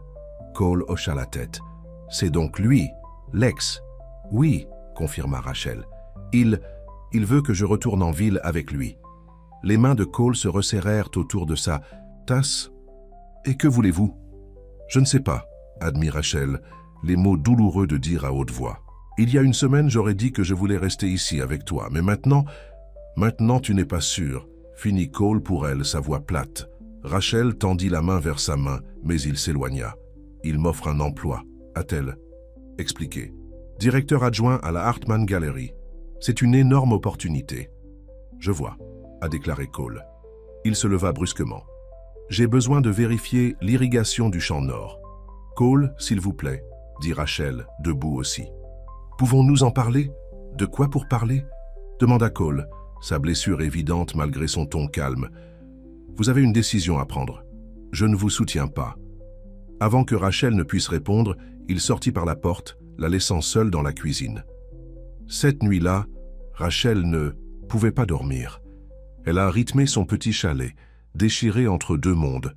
Cole hocha la tête. « C'est donc lui, Lex. »« Oui, » confirma Rachel. « Il veut que je retourne en ville avec lui. » Les mains de Cole se resserrèrent autour de sa tasse. « Et que voulez-vous ?»« Je ne sais pas, » admit Rachel, les mots douloureux de dire à haute voix. « Il y a une semaine, j'aurais dit que je voulais rester ici avec toi, mais maintenant tu n'es pas sûr. » Finit Cole pour elle, sa voix plate. Rachel tendit la main vers sa main, mais il s'éloigna. « Il m'offre un emploi, » a-t-elle expliqué. « Directeur adjoint à la Hartman Gallery. C'est une énorme opportunité. »« Je vois, » a déclaré Cole. Il se leva brusquement. « J'ai besoin de vérifier l'irrigation du champ nord. »« Cole, s'il vous plaît, » dit Rachel, debout aussi. « Pouvons-nous en parler ? De quoi pour parler ?» demanda Cole, sa blessure évidente malgré son ton calme. « Vous avez une décision à prendre. Je ne vous soutiens pas. » Avant que Rachel ne puisse répondre, il sortit par la porte, la laissant seule dans la cuisine. Cette nuit-là, Rachel ne pouvait pas dormir. Elle a rythmé son petit chalet, déchiré entre deux mondes,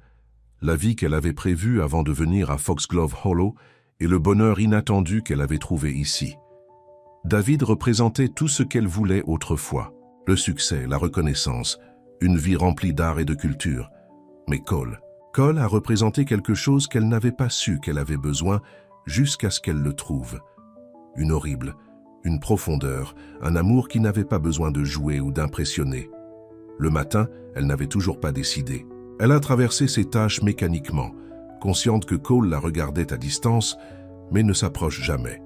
la vie qu'elle avait prévue avant de venir à Foxglove Hollow et le bonheur inattendu qu'elle avait trouvé ici. David représentait tout ce qu'elle voulait autrefois, le succès, la reconnaissance, une vie remplie d'art et de culture. Mais Cole a représenté quelque chose qu'elle n'avait pas su qu'elle avait besoin jusqu'à ce qu'elle le trouve. Une horrible, une profondeur, un amour qui n'avait pas besoin de jouer ou d'impressionner. Le matin, elle n'avait toujours pas décidé. Elle a traversé ses tâches mécaniquement, consciente que Cole la regardait à distance, mais ne s'approche jamais.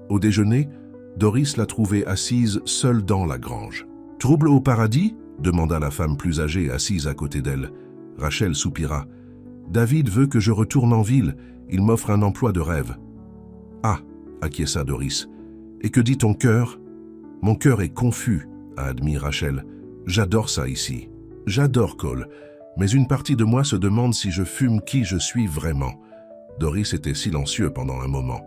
Au déjeuner, Doris l'a trouvée assise seule dans la grange. « Trouble au paradis ?» demanda la femme plus âgée assise à côté d'elle. Rachel soupira. « David veut que je retourne en ville. Il m'offre un emploi de rêve. »« Ah !» acquiesça Doris. « Et que dit ton cœur ?»« Mon cœur est confus, » a admis Rachel. « J'adore ça ici. J'adore Cole. Mais une partie de moi se demande si je fume qui je suis vraiment. » Doris était silencieux pendant un moment.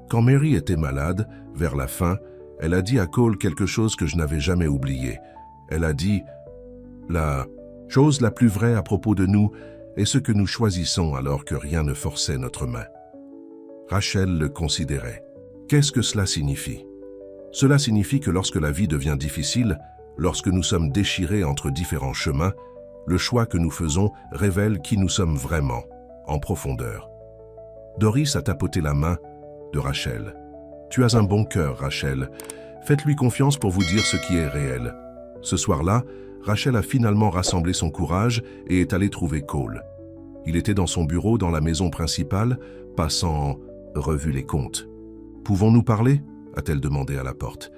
Quand Mary était malade, vers la fin, elle a dit à Cole quelque chose que je n'avais jamais oublié. Elle a dit « La chose la plus vraie à propos de nous est ce que nous choisissons alors que rien ne forçait notre main. » Rachel le considérait. Qu'est-ce que cela signifie? Cela signifie que lorsque la vie devient difficile, lorsque nous sommes déchirés entre différents chemins, le choix que nous faisons révèle qui nous sommes vraiment, en profondeur. Doris a tapoté la main de Rachel. « Tu as un bon cœur, Rachel. Faites-lui confiance pour vous dire ce qui est réel. » Ce soir-là, Rachel a finalement rassemblé son courage et est allée trouver Cole. Il était dans son bureau dans la maison principale, passant en revue les comptes. « Pouvons-nous parler ?» a-t-elle demandé à la porte.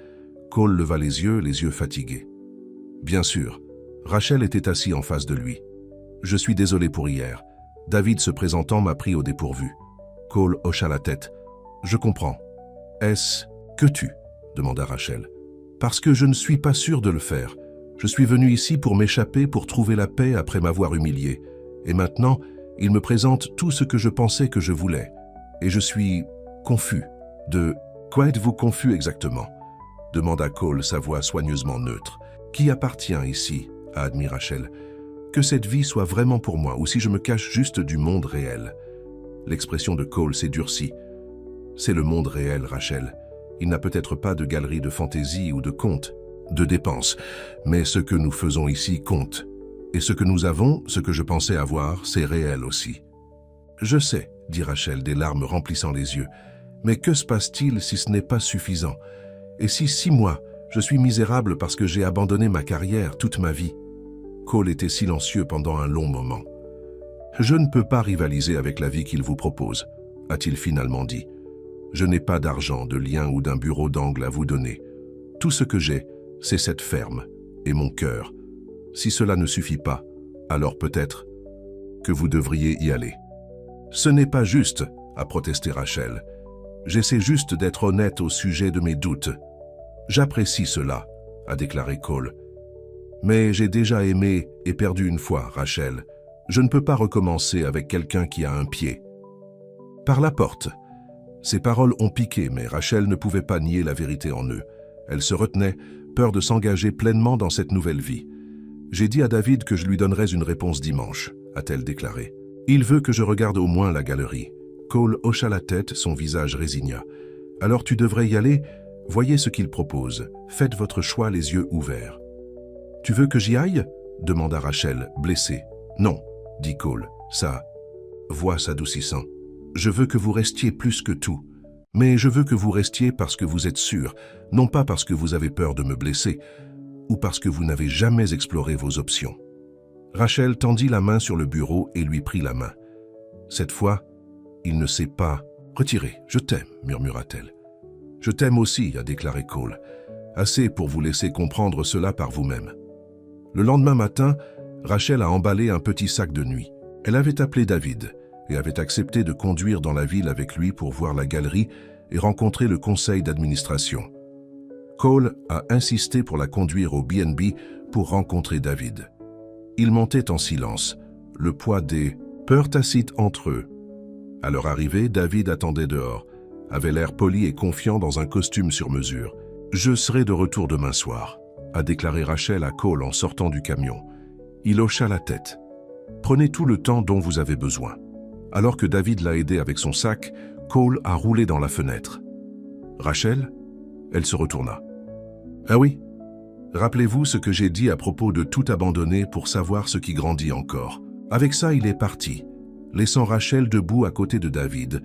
Cole leva les yeux fatigués. « Bien sûr. » Rachel était assise en face de lui. « Je suis désolé pour hier. David se présentant m'a pris au dépourvu. » Cole hocha la tête. « Je comprends. »« Est-ce que tu ?» demanda Rachel. « Parce que je ne suis pas sûre de le faire. Je suis venue ici pour m'échapper, pour trouver la paix après m'avoir humiliée. Et maintenant, il me présente tout ce que je pensais que je voulais. Et je suis confus. De quoi êtes-vous confus exactement ?» demanda Cole, sa voix soigneusement neutre. « Qui appartient ici ?» a admis Rachel. « Que cette vie soit vraiment pour moi, ou si je me cache juste du monde réel. » L'expression de Cole s'est durcie. « C'est le monde réel, Rachel. Il n'a peut-être pas de galerie de fantaisie ou de contes, de dépenses, mais ce que nous faisons ici compte. Et ce que nous avons, ce que je pensais avoir, c'est réel aussi. »« Je sais, » dit Rachel, des larmes remplissant les yeux. « Mais que se passe-t-il si ce n'est pas suffisant? Et si 6 mois, je suis misérable parce que j'ai abandonné ma carrière toute ma vie ?» Cole était silencieux pendant un long moment. « Je ne peux pas rivaliser avec la vie qu'il vous propose, » a-t-il finalement dit. « Je n'ai pas d'argent, de lien ou d'un bureau d'angle à vous donner. Tout ce que j'ai, c'est cette ferme et mon cœur. Si cela ne suffit pas, alors peut-être que vous devriez y aller. »« Ce n'est pas juste, » a protesté Rachel. « J'essaie juste d'être honnête au sujet de mes doutes. »« J'apprécie cela, » a déclaré Cole. « Mais j'ai déjà aimé et perdu une fois, Rachel. Je ne peux pas recommencer avec quelqu'un qui a un pied. » Par la porte, Ces paroles ont piqué, mais Rachel ne pouvait pas nier la vérité en eux. Elle se retenait, peur de s'engager pleinement dans cette nouvelle vie. « J'ai dit à David que je lui donnerais une réponse dimanche », a-t-elle déclaré. « Il veut que je regarde au moins la galerie. » Cole hocha la tête, son visage résigna. « Alors tu devrais y aller. Voyez ce qu'il propose. Faites votre choix les yeux ouverts. »« Tu veux que j'y aille ?» demanda Rachel, blessée. « Non, » dit Cole, sa voix s'adoucissant. « Je veux que vous restiez plus que tout. Mais je veux que vous restiez parce que vous êtes sûr, non pas parce que vous avez peur de me blesser, ou parce que vous n'avez jamais exploré vos options. » Rachel tendit la main sur le bureau et lui prit la main. Cette fois, il ne s'est pas retiré. « Je t'aime », murmura-t-elle. « Je t'aime aussi », a déclaré Cole. « Assez pour vous laisser comprendre cela par vous-même. » Le lendemain matin, Rachel a emballé un petit sac de nuit. Elle avait appelé David et avait accepté de conduire dans la ville avec lui pour voir la galerie et rencontrer le conseil d'administration. Cole a insisté pour la conduire au B&B pour rencontrer David. Ils montaient en silence, le poids des peurs tacites entre eux. À leur arrivée, David attendait dehors, avait l'air poli et confiant dans un costume sur mesure. « Je serai de retour demain soir », a déclaré Rachel à Cole en sortant du camion. Il hocha la tête. « Prenez tout le temps dont vous avez besoin. » Alors que David l'a aidé avec son sac, Cole a roulé dans la fenêtre. « Rachel ?» Elle se retourna. « Ah oui, rappelez-vous ce que j'ai dit à propos de tout abandonner pour savoir ce qui grandit encore. » Avec ça, il est parti, laissant Rachel debout à côté de David.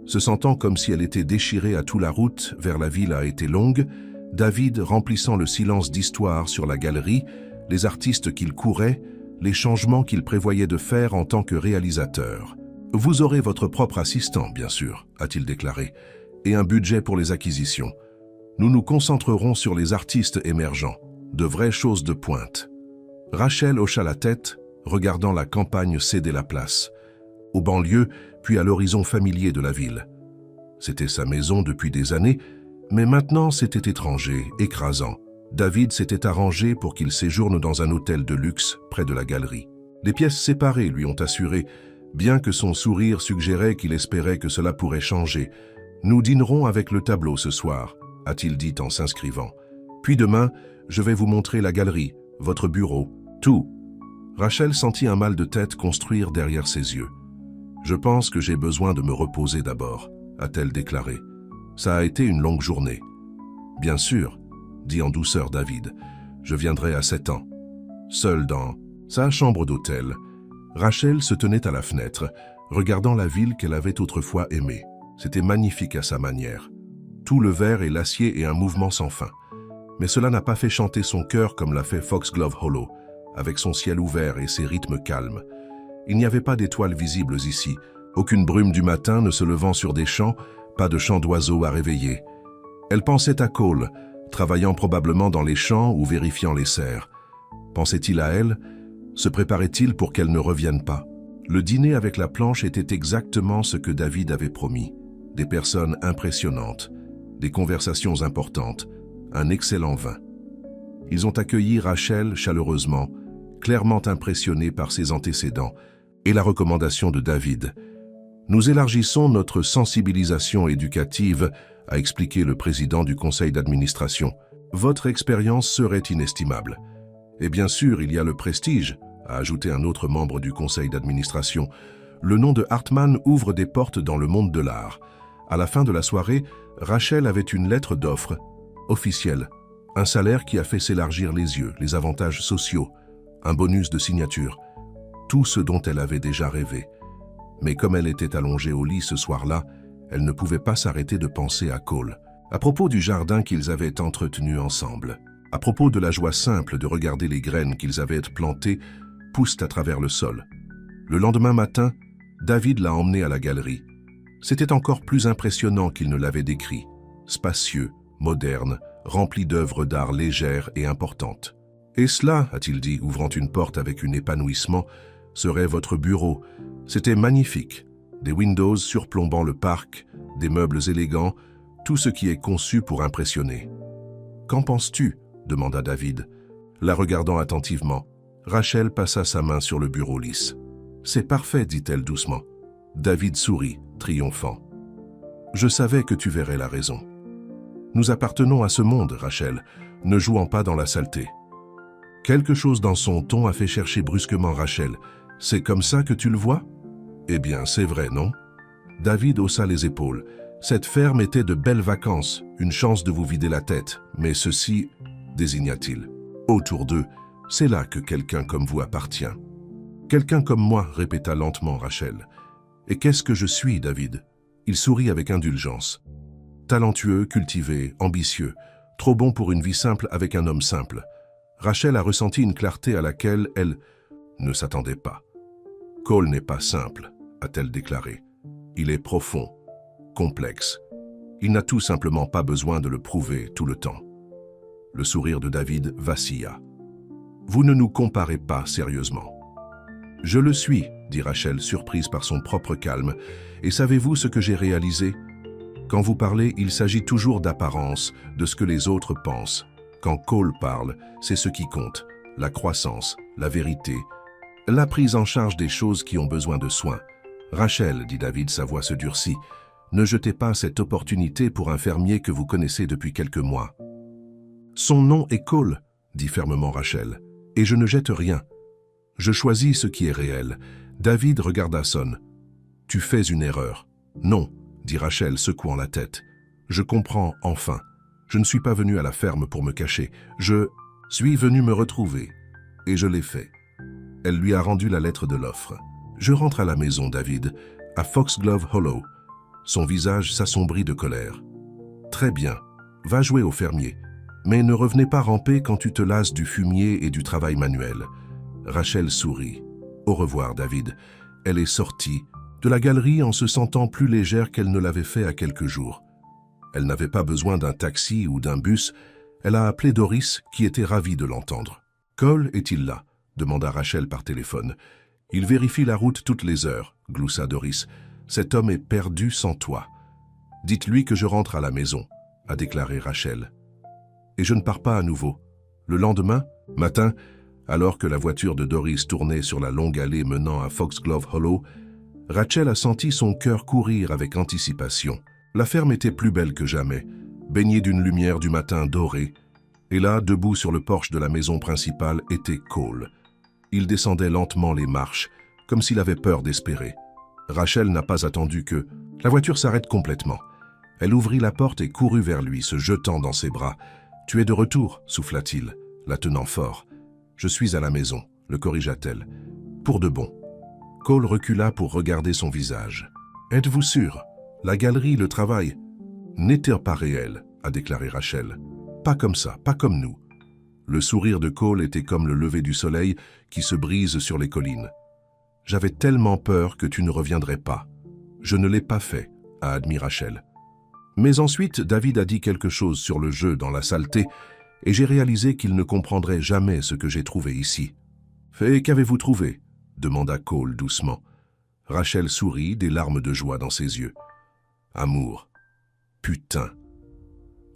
Se sentant comme si elle était déchirée à toute la route vers la ville a été longue, David remplissant le silence d'histoire sur la galerie, les artistes qu'il courait, les changements qu'il prévoyait de faire en tant que réalisateur. « Vous aurez votre propre assistant, bien sûr, » a-t-il déclaré, « et un budget pour les acquisitions. Nous nous concentrerons sur les artistes émergents, de vraies choses de pointe. » Rachel hocha la tête, regardant la campagne céder la place, aux banlieues, puis à l'horizon familier de la ville. C'était sa maison depuis des années, mais maintenant c'était étranger, écrasant. David s'était arrangé pour qu'il séjourne dans un hôtel de luxe près de la galerie. Les pièces séparées lui ont assuré, bien que son sourire suggérait qu'il espérait que cela pourrait changer. « Nous dînerons avec le tableau ce soir », a-t-il dit en s'inscrivant. « Puis demain, je vais vous montrer la galerie, votre bureau, tout. » Rachel sentit un mal de tête construire derrière ses yeux. « Je pense que j'ai besoin de me reposer d'abord », a-t-elle déclaré. « Ça a été une longue journée. »« Bien sûr, » dit en douceur David, « je viendrai à 7 ans. » Seule dans sa chambre d'hôtel, Rachel se tenait à la fenêtre, regardant la ville qu'elle avait autrefois aimée. C'était magnifique à sa manière. Tout le verre et l'acier et un mouvement sans fin. Mais cela n'a pas fait chanter son cœur comme l'a fait Foxglove Hollow, avec son ciel ouvert et ses rythmes calmes. Il n'y avait pas d'étoiles visibles ici, aucune brume du matin ne se levant sur des champs, pas de chants d'oiseaux à réveiller. Elle pensait à Cole, travaillant probablement dans les champs ou vérifiant les serres. Pensait-il à elle? Se préparait-il pour qu'elle ne revienne pas? Le dîner avec la planche était exactement ce que David avait promis. Des personnes impressionnantes, des conversations importantes, un excellent vin. Ils ont accueilli Rachel chaleureusement, clairement impressionnée par ses antécédents et la recommandation de David. « Nous élargissons notre sensibilisation éducative », a expliqué le président du conseil d'administration. « Votre expérience serait inestimable. Et bien sûr, il y a le prestige », a ajouté un autre membre du conseil d'administration. Le nom de Hartman ouvre des portes dans le monde de l'art. À la fin de la soirée, Rachel avait une lettre d'offre officielle, un salaire qui a fait s'élargir les yeux, les avantages sociaux, un bonus de signature, tout ce dont elle avait déjà rêvé. Mais comme elle était allongée au lit ce soir-là, elle ne pouvait pas s'arrêter de penser à Cole, à propos du jardin qu'ils avaient entretenu ensemble, à propos de la joie simple de regarder les graines qu'ils avaient plantées poussent à travers le sol. Le lendemain matin, David l'a emmené à la galerie. C'était encore plus impressionnant qu'il ne l'avait décrit, spacieux, moderne, rempli d'œuvres d'art légères et importantes. « Et cela, a-t-il dit, ouvrant une porte avec un épanouissement, serait votre bureau. C'était magnifique. Des windows surplombant le parc, des meubles élégants, tout ce qui est conçu pour impressionner. »« Qu'en penses-tu » demanda David. La regardant attentivement, Rachel passa sa main sur le bureau lisse. « C'est parfait, dit-elle doucement. » David sourit, triomphant. « Je savais que tu verrais la raison. Nous appartenons à ce monde, Rachel, ne jouant pas dans la saleté. Quelque chose dans son ton a fait chercher brusquement Rachel. C'est comme ça que tu le vois? Eh bien, c'est vrai, non? David haussa les épaules. Cette ferme était de belles vacances, une chance de vous vider la tête. Mais ceci, désigna-t-il. Autour d'eux, c'est là que quelqu'un comme vous appartient. Quelqu'un comme moi, répéta lentement Rachel. Et qu'est-ce que je suis, David? Il sourit avec indulgence. Talentueux, cultivé, ambitieux, trop bon pour une vie simple avec un homme simple. Rachel a ressenti une clarté à laquelle elle ne s'attendait pas. Cole n'est pas simple, a-t-elle déclaré. Il est profond, complexe. Il n'a tout simplement pas besoin de le prouver tout le temps. Le sourire de David vacilla. Vous ne nous comparez pas sérieusement. Je le suis, dit Rachel, surprise par son propre calme. Et savez-vous ce que j'ai réalisé? Quand vous parlez, il s'agit toujours d'apparence, de ce que les autres pensent. Quand Cole parle, c'est ce qui compte, la croissance, la vérité, la prise en charge des choses qui ont besoin de soins. Rachel, dit David, sa voix se durcit, ne jetez pas cette opportunité pour un fermier que vous connaissez depuis quelques mois. Son nom est Cole, dit fermement Rachel, et je ne jette rien. Je choisis ce qui est réel. David regarda Son. Tu fais une erreur. Non, dit Rachel, secouant la tête. Je comprends enfin. Je ne suis pas venu à la ferme pour me cacher. Je suis venu me retrouver. Et je l'ai fait. Elle lui a rendu la lettre de l'offre. Je rentre à la maison, David, à Foxglove Hollow. Son visage s'assombrit de colère. Très bien, va jouer au fermier. Mais ne revenez pas ramper quand tu te lasses du fumier et du travail manuel. Rachel sourit. Au revoir, David. Elle est sortie de la galerie en se sentant plus légère qu'elle ne l'avait fait à quelques jours. Elle n'avait pas besoin d'un taxi ou d'un bus. Elle a appelé Doris, qui était ravie de l'entendre. « Cole est-il là ?» demanda Rachel par téléphone. « Il vérifie la route toutes les heures, » gloussa Doris. « Cet homme est perdu sans toi. »« Dites-lui que je rentre à la maison, » a déclaré Rachel. « Et je ne pars pas à nouveau. Le lendemain, matin, alors que la voiture de Doris tournait sur la longue allée menant à Foxglove Hollow, Rachel a senti son cœur courir avec anticipation. La ferme était plus belle que jamais, baignée d'une lumière du matin dorée. Et là, debout sur le porche de la maison principale, était Cole. Il descendait lentement les marches, comme s'il avait peur d'espérer. Rachel n'a pas attendu que la voiture s'arrête complètement. Elle ouvrit la porte et courut vers lui, se jetant dans ses bras. « Tu es de retour » souffla-t-il, la tenant fort. « Je suis à la maison » le corrigea-t-elle. « Pour de bon. » Cole recula pour regarder son visage. « Êtes-vous sûr? La galerie, le travail... » « N'était pas réel, a déclaré Rachel. « Pas comme ça, pas comme nous. » Le sourire de Cole était comme le lever du soleil qui se brise sur les collines. « J'avais tellement peur que tu ne reviendrais pas. Je ne l'ai pas fait, » a admis Rachel. Mais ensuite, David a dit quelque chose sur le jeu dans la saleté et j'ai réalisé qu'il ne comprendrait jamais ce que j'ai trouvé ici. « Et qu'avez-vous trouvé ?» demanda Cole doucement. Rachel sourit, des larmes de joie dans ses yeux. « Amour. Putain.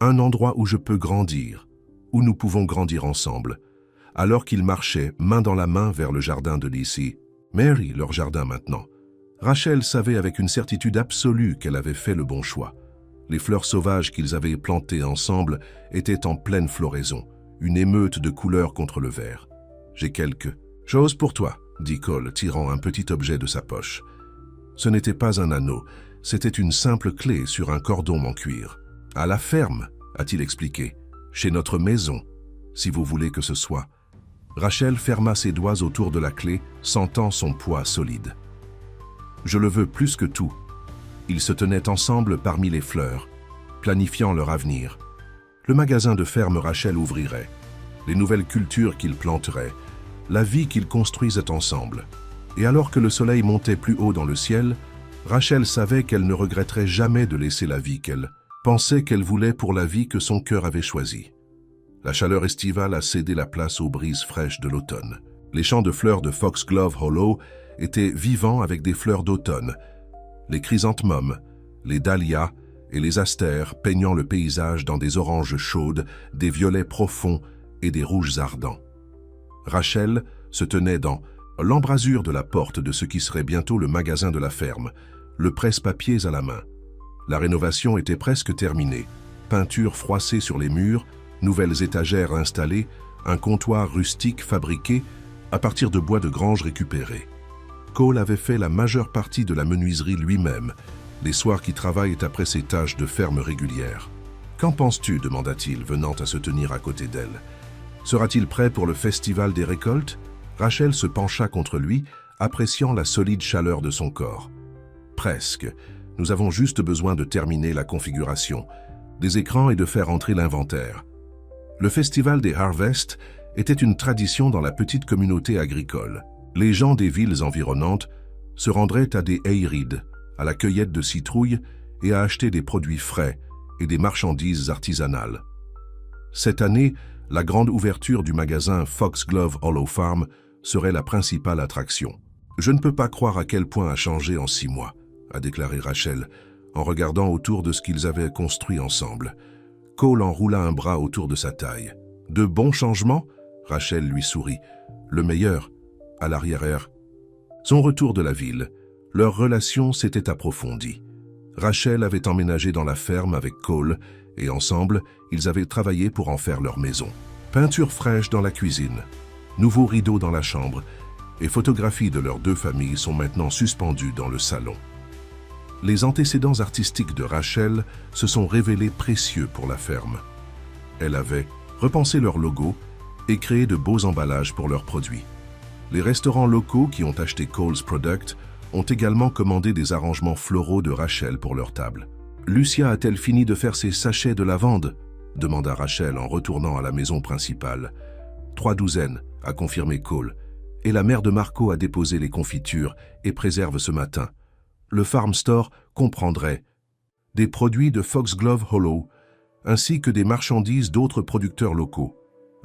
Un endroit où je peux grandir, où nous pouvons grandir ensemble. » Alors qu'ils marchaient main dans la main vers le jardin de Lizzie. Mary, leur jardin maintenant. Rachel savait avec une certitude absolue qu'elle avait fait le bon choix. Les fleurs sauvages qu'ils avaient plantées ensemble étaient en pleine floraison, une émeute de couleurs contre le vert. « J'ai quelque chose pour toi, » dit Cole, tirant un petit objet de sa poche. Ce n'était pas un anneau, c'était une simple clé sur un cordon en cuir. « À la ferme, » a-t-il expliqué, « chez notre maison, si vous voulez que ce soit. » Rachel ferma ses doigts autour de la clé, sentant son poids solide. « Je le veux plus que tout. » Ils se tenaient ensemble parmi les fleurs, planifiant leur avenir. Le magasin de ferme Rachel ouvrirait, les nouvelles cultures qu'ils planteraient, la vie qu'ils construisaient ensemble. Et alors que le soleil montait plus haut dans le ciel, Rachel savait qu'elle ne regretterait jamais de laisser la vie qu'elle pensait qu'elle voulait pour la vie que son cœur avait choisie. La chaleur estivale a cédé la place aux brises fraîches de l'automne. Les champs de fleurs de Foxglove Hollow étaient vivants avec des fleurs d'automne, les chrysanthemums, les dahlias et les astères peignant le paysage dans des oranges chaudes, des violets profonds et des rouges ardents. Rachel se tenait dans l'embrasure de la porte de ce qui serait bientôt le magasin de la ferme, le presse-papiers à la main. La rénovation était presque terminée. Peinture froissée sur les murs, nouvelles étagères installées, un comptoir rustique fabriqué à partir de bois de grange récupérés. Cole avait fait la majeure partie de la menuiserie lui-même, les soirs qui travaillent après ses tâches de ferme régulières. « Qu'en penses-tu » demanda-t-il, venant à se tenir à côté d'elle. « Sera-t-il prêt pour le festival des récoltes ?» Rachel se pencha contre lui, appréciant la solide chaleur de son corps. « Presque. Nous avons juste besoin de terminer la configuration, des écrans et de faire entrer l'inventaire. » Le festival des Harvest était une tradition dans la petite communauté agricole. Les gens des villes environnantes se rendraient à des hayrides, à la cueillette de citrouilles et à acheter des produits frais et des marchandises artisanales. Cette année, la grande ouverture du magasin Foxglove Hollow Farm serait la principale attraction. « Je ne peux pas croire à quel point a changé en 6 mois, a déclaré Rachel, en regardant autour de ce qu'ils avaient construit ensemble. Cole enroula un bras autour de sa taille. « De bons changements ?» Rachel lui sourit. « Le meilleur, à l'arrière-air. » Son retour de la ville, leur relation s'était approfondie. Rachel avait emménagé dans la ferme avec Cole et ensemble, ils avaient travaillé pour en faire leur maison. Peinture fraîche dans la cuisine, nouveaux rideaux dans la chambre et photographies de leurs 2 familles sont maintenant suspendues dans le salon. Les antécédents artistiques de Rachel se sont révélés précieux pour la ferme. Elle avait repensé leur logo et créé de beaux emballages pour leurs produits. Les restaurants locaux qui ont acheté Cole's Product ont également commandé des arrangements floraux de Rachel pour leur table. « Lucia a-t-elle fini de faire ses sachets de lavande ?» demanda Rachel en retournant à la maison principale. « 3 douzaines, a confirmé Cole. Et la mère de Marco a déposé les confitures et préserve ce matin. Le Farm Store comprendrait des produits de Foxglove Hollow, ainsi que des marchandises d'autres producteurs locaux.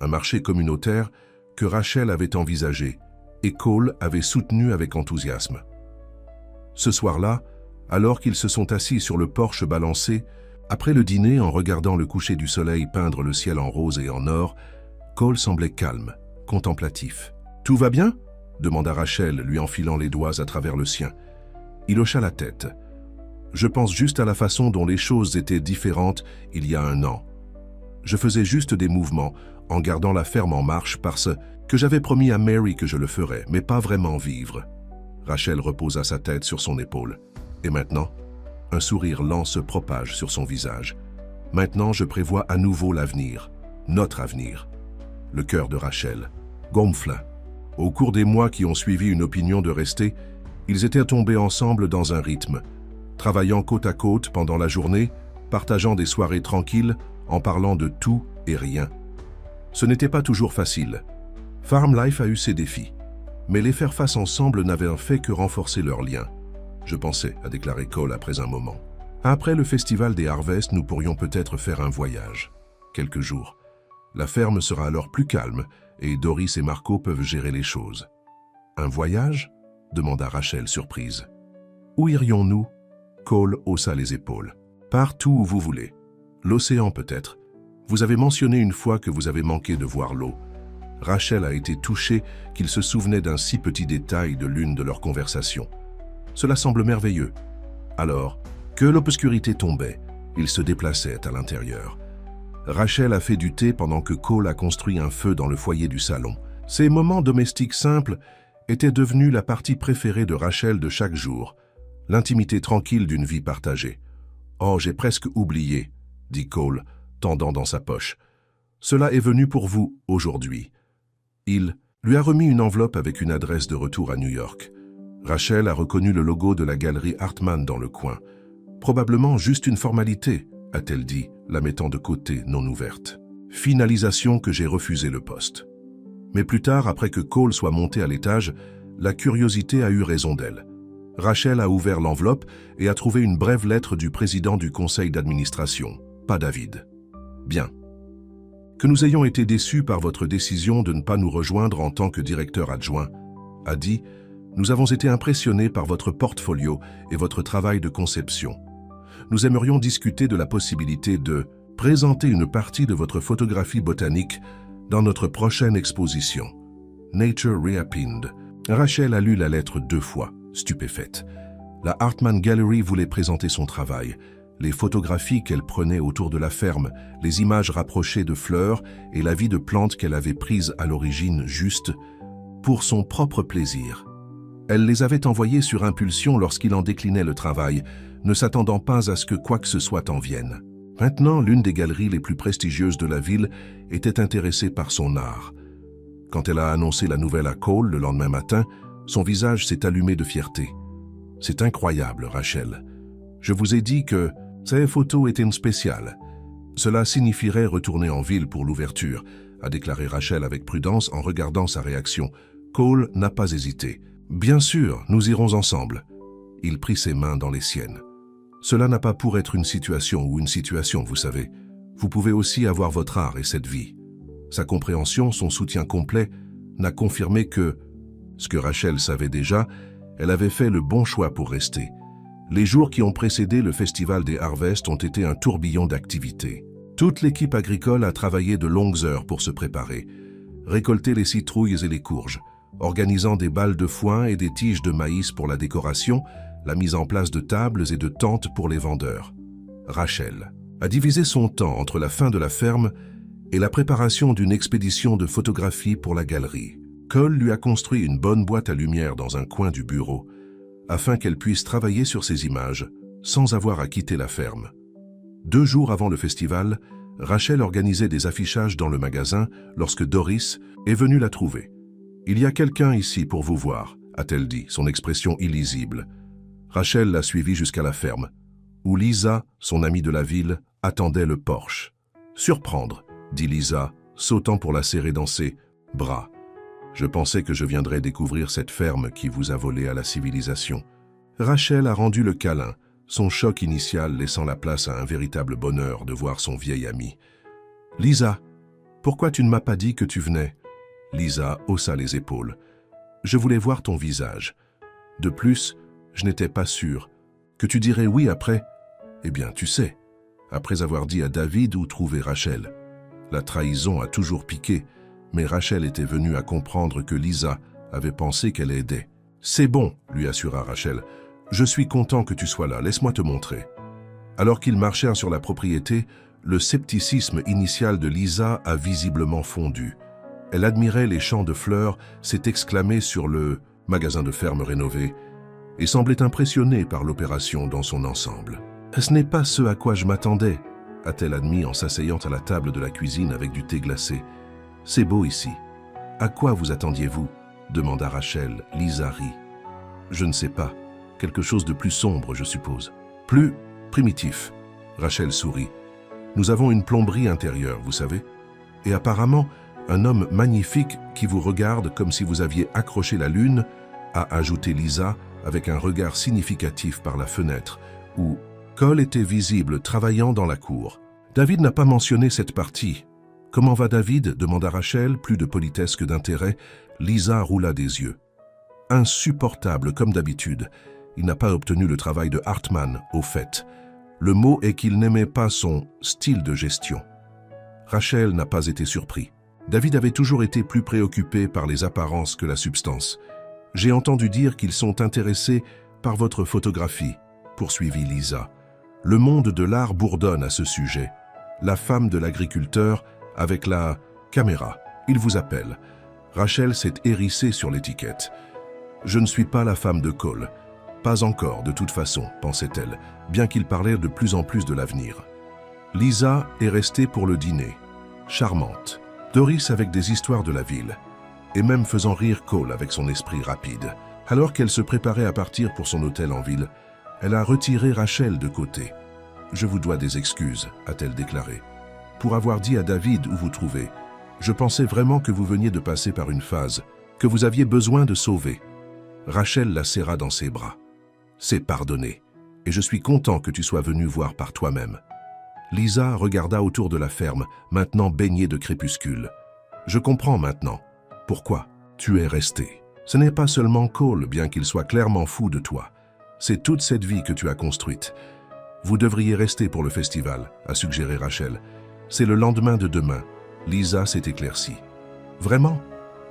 Un marché communautaire que Rachel avait envisagé et Cole avait soutenu avec enthousiasme. Ce soir-là, alors qu'ils se sont assis sur le porche balancé, après le dîner en regardant le coucher du soleil peindre le ciel en rose et en or, Cole semblait calme, contemplatif. « Tout va bien ?» demanda Rachel, lui enfilant les doigts à travers le sien. Il hocha la tête. « Je pense juste à la façon dont les choses étaient différentes il y a 1 an. Je faisais juste des mouvements, en gardant la ferme en marche parce que j'avais promis à Mary que je le ferais, mais pas vraiment vivre. » Rachel reposa sa tête sur son épaule. Et maintenant, un sourire lent se propage sur son visage. Maintenant, je prévois à nouveau l'avenir, notre avenir. Le cœur de Rachel gonfla. Au cours des mois qui ont suivi une opinion de rester, ils étaient tombés ensemble dans un rythme, travaillant côte à côte pendant la journée, partageant des soirées tranquilles, en parlant de tout et rien. Ce n'était pas toujours facile. Farm Life a eu ses défis, mais les faire face ensemble n'avait fait que renforcer leur lien. Je pensais, a déclaré Cole après un moment. Après le festival des Harvest, nous pourrions peut-être faire un voyage. Quelques jours. La ferme sera alors plus calme et Doris et Marco peuvent gérer les choses. Un voyage ? demanda Rachel surprise. Où irions-nous ? Cole haussa les épaules. Partout où vous voulez. L'océan peut-être. Vous avez mentionné une fois que vous avez manqué de voir l'eau. Rachel a été touchée qu'il se souvenait d'un si petit détail de l'une de leurs conversations. Cela semble merveilleux. Alors, que l'obscurité tombait, ils se déplaçaient à l'intérieur. Rachel a fait du thé pendant que Cole a construit un feu dans le foyer du salon. Ces moments domestiques simples étaient devenus la partie préférée de Rachel de chaque jour, l'intimité tranquille d'une vie partagée. « Oh, j'ai presque oublié », dit Cole, tendant dans sa poche. « Cela est venu pour vous aujourd'hui. » Il lui a remis une enveloppe avec une adresse de retour à New York. Rachel a reconnu le logo de la galerie Hartman dans le coin. « Probablement juste une formalité », a-t-elle dit, la mettant de côté non ouverte. Finalisation que j'ai refusé le poste. Mais plus tard, après que Cole soit monté à l'étage, la curiosité a eu raison d'elle. Rachel a ouvert l'enveloppe et a trouvé une brève lettre du président du conseil d'administration, pas David. Bien. Que nous ayons été déçus par votre décision de ne pas nous rejoindre en tant que directeur adjoint, a dit, nous avons été impressionnés par votre portfolio et votre travail de conception. Nous aimerions discuter de la possibilité de présenter une partie de votre photographie botanique dans notre prochaine exposition. Nature Reappeared. Rachel a lu la lettre 2 fois, stupéfaite. La Hartman Gallery voulait présenter son travail, Les photographies qu'elle prenait autour de la ferme, les images rapprochées de fleurs et la vie de plantes qu'elle avait prises à l'origine juste pour son propre plaisir. Elle les avait envoyées sur impulsion lorsqu'il en déclinait le travail, ne s'attendant pas à ce que quoi que ce soit en vienne. Maintenant, l'une des galeries les plus prestigieuses de la ville était intéressée par son art. Quand elle a annoncé la nouvelle à Cole le lendemain matin, son visage s'est allumé de fierté. « C'est incroyable, Rachel. Je vous ai dit que ces photos étaient spéciales. Cela signifierait retourner en ville pour l'ouverture, » a déclaré Rachel avec prudence en regardant sa réaction. Cole n'a pas hésité. « Bien sûr, nous irons ensemble. » Il prit ses mains dans les siennes. « Cela n'a pas pour être une situation ou une situation, vous savez. Vous pouvez aussi avoir votre art et cette vie. » Sa compréhension, son soutien complet, n'a confirmé que, ce que Rachel savait déjà, elle avait fait le bon choix pour rester. Les jours qui ont précédé le festival des Harvests ont été un tourbillon d'activités. Toute l'équipe agricole a travaillé de longues heures pour se préparer, récolter les citrouilles et les courges, organisant des balles de foin et des tiges de maïs pour la décoration, la mise en place de tables et de tentes pour les vendeurs. Rachel a divisé son temps entre la fin de la ferme et la préparation d'une expédition de photographie pour la galerie. Cole lui a construit une bonne boîte à lumière dans un coin du bureau, afin qu'elle puisse travailler sur ses images sans avoir à quitter la ferme. 2 jours avant le festival, Rachel organisait des affichages dans le magasin lorsque Doris est venue la trouver. « Il y a quelqu'un ici pour vous voir », a-t-elle dit, son expression illisible. Rachel l'a suivie jusqu'à la ferme, où Lisa, son amie de la ville, attendait le Porsche. « Surprendre », dit Lisa, sautant pour la serrer dans ses bras. « Je pensais que je viendrais découvrir cette ferme qui vous a volé à la civilisation. » Rachel a rendu le câlin, son choc initial laissant la place à un véritable bonheur de voir son vieil ami. « Lisa, pourquoi tu ne m'as pas dit que tu venais ?» Lisa haussa les épaules. « Je voulais voir ton visage. De plus, je n'étais pas sûr. Que tu dirais oui après ? Eh bien, tu sais, après avoir dit à David où trouver Rachel. La trahison a toujours piqué, mais Rachel était venue à comprendre que Lisa avait pensé qu'elle aidait. « C'est bon, » lui assura Rachel. « Je suis content que tu sois là, laisse-moi te montrer. » Alors qu'ils marchèrent sur la propriété, le scepticisme initial de Lisa a visiblement fondu. Elle admirait les champs de fleurs, s'est exclamée sur le magasin de ferme rénové et semblait impressionnée par l'opération dans son ensemble. « Ce n'est pas ce à quoi je m'attendais, » a-t-elle admis en s'asseyant à la table de la cuisine avec du thé glacé. « C'est beau ici. À quoi vous attendiez-vous » demanda Rachel. Lisa rit. « Je ne sais pas. Quelque chose de plus sombre, je suppose. Plus primitif. » Rachel sourit. « Nous avons une plomberie intérieure, vous savez. Et apparemment, un homme magnifique qui vous regarde comme si vous aviez accroché la lune, » a ajouté Lisa avec un regard significatif par la fenêtre, où Cole était visible travaillant dans la cour. David n'a pas mentionné cette partie. « Comment va David » demanda Rachel, plus de politesse que d'intérêt. Lisa roula des yeux. « Insupportable, comme d'habitude. Il n'a pas obtenu le travail de Hartman, au fait. Le mot est qu'il n'aimait pas son style de gestion. » Rachel n'a pas été surpris. David avait toujours été plus préoccupé par les apparences que la substance. « J'ai entendu dire qu'ils sont intéressés par votre photographie, » poursuivit Lisa. « Le monde de l'art bourdonne à ce sujet. La femme de l'agriculteur avec la caméra. Il vous appelle. » Rachel s'est hérissée sur l'étiquette. « Je ne suis pas la femme de Cole. Pas encore, de toute façon, pensait-elle, bien qu'il parlait de plus en plus de l'avenir. » Lisa est restée pour le dîner. Charmante. Doris avec des histoires de la ville. Et même faisant rire Cole avec son esprit rapide. Alors qu'elle se préparait à partir pour son hôtel en ville, elle a retiré Rachel de côté. « Je vous dois des excuses, » a-t-elle déclaré, « pour avoir dit à David où vous trouvez. Je pensais vraiment que vous veniez de passer par une phase, que vous aviez besoin de sauver. » Rachel la serra dans ses bras. « C'est pardonné, et je suis content que tu sois venu voir par toi-même. » Lisa regarda autour de la ferme, maintenant baignée de crépuscule. « Je comprends maintenant. Pourquoi tu es resté. Ce n'est pas seulement Cole, bien qu'il soit clairement fou de toi. C'est toute cette vie que tu as construite. Vous devriez rester pour le festival, » a suggéré Rachel. « C'est le lendemain de demain. » Lisa s'est éclaircie. « Vraiment ?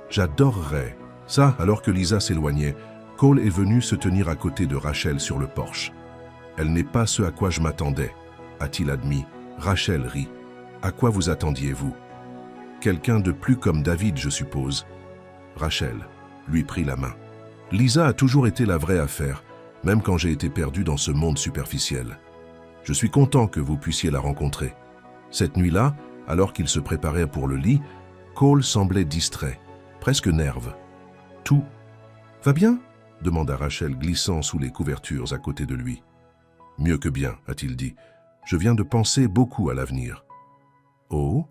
J'adorerais. » Ça, alors que Lisa s'éloignait, Cole est venu se tenir à côté de Rachel sur le porche. « Elle n'est pas ce à quoi je m'attendais, » a-t-il admis. Rachel rit. À quoi vous attendiez-vous? Quelqu'un de plus comme David, je suppose. Rachel lui prit la main. Lisa a toujours été la vraie affaire, même quand j'ai été perdu dans ce monde superficiel. Je suis content que vous puissiez la rencontrer. Cette nuit-là, alors qu'il se préparait pour le lit, Cole semblait distrait, presque nerveux. « Tout va bien ?» demanda Rachel, glissant sous les couvertures à côté de lui. « Mieux que bien, a-t-il dit. Je viens de penser beaucoup à l'avenir. »« Oh ?»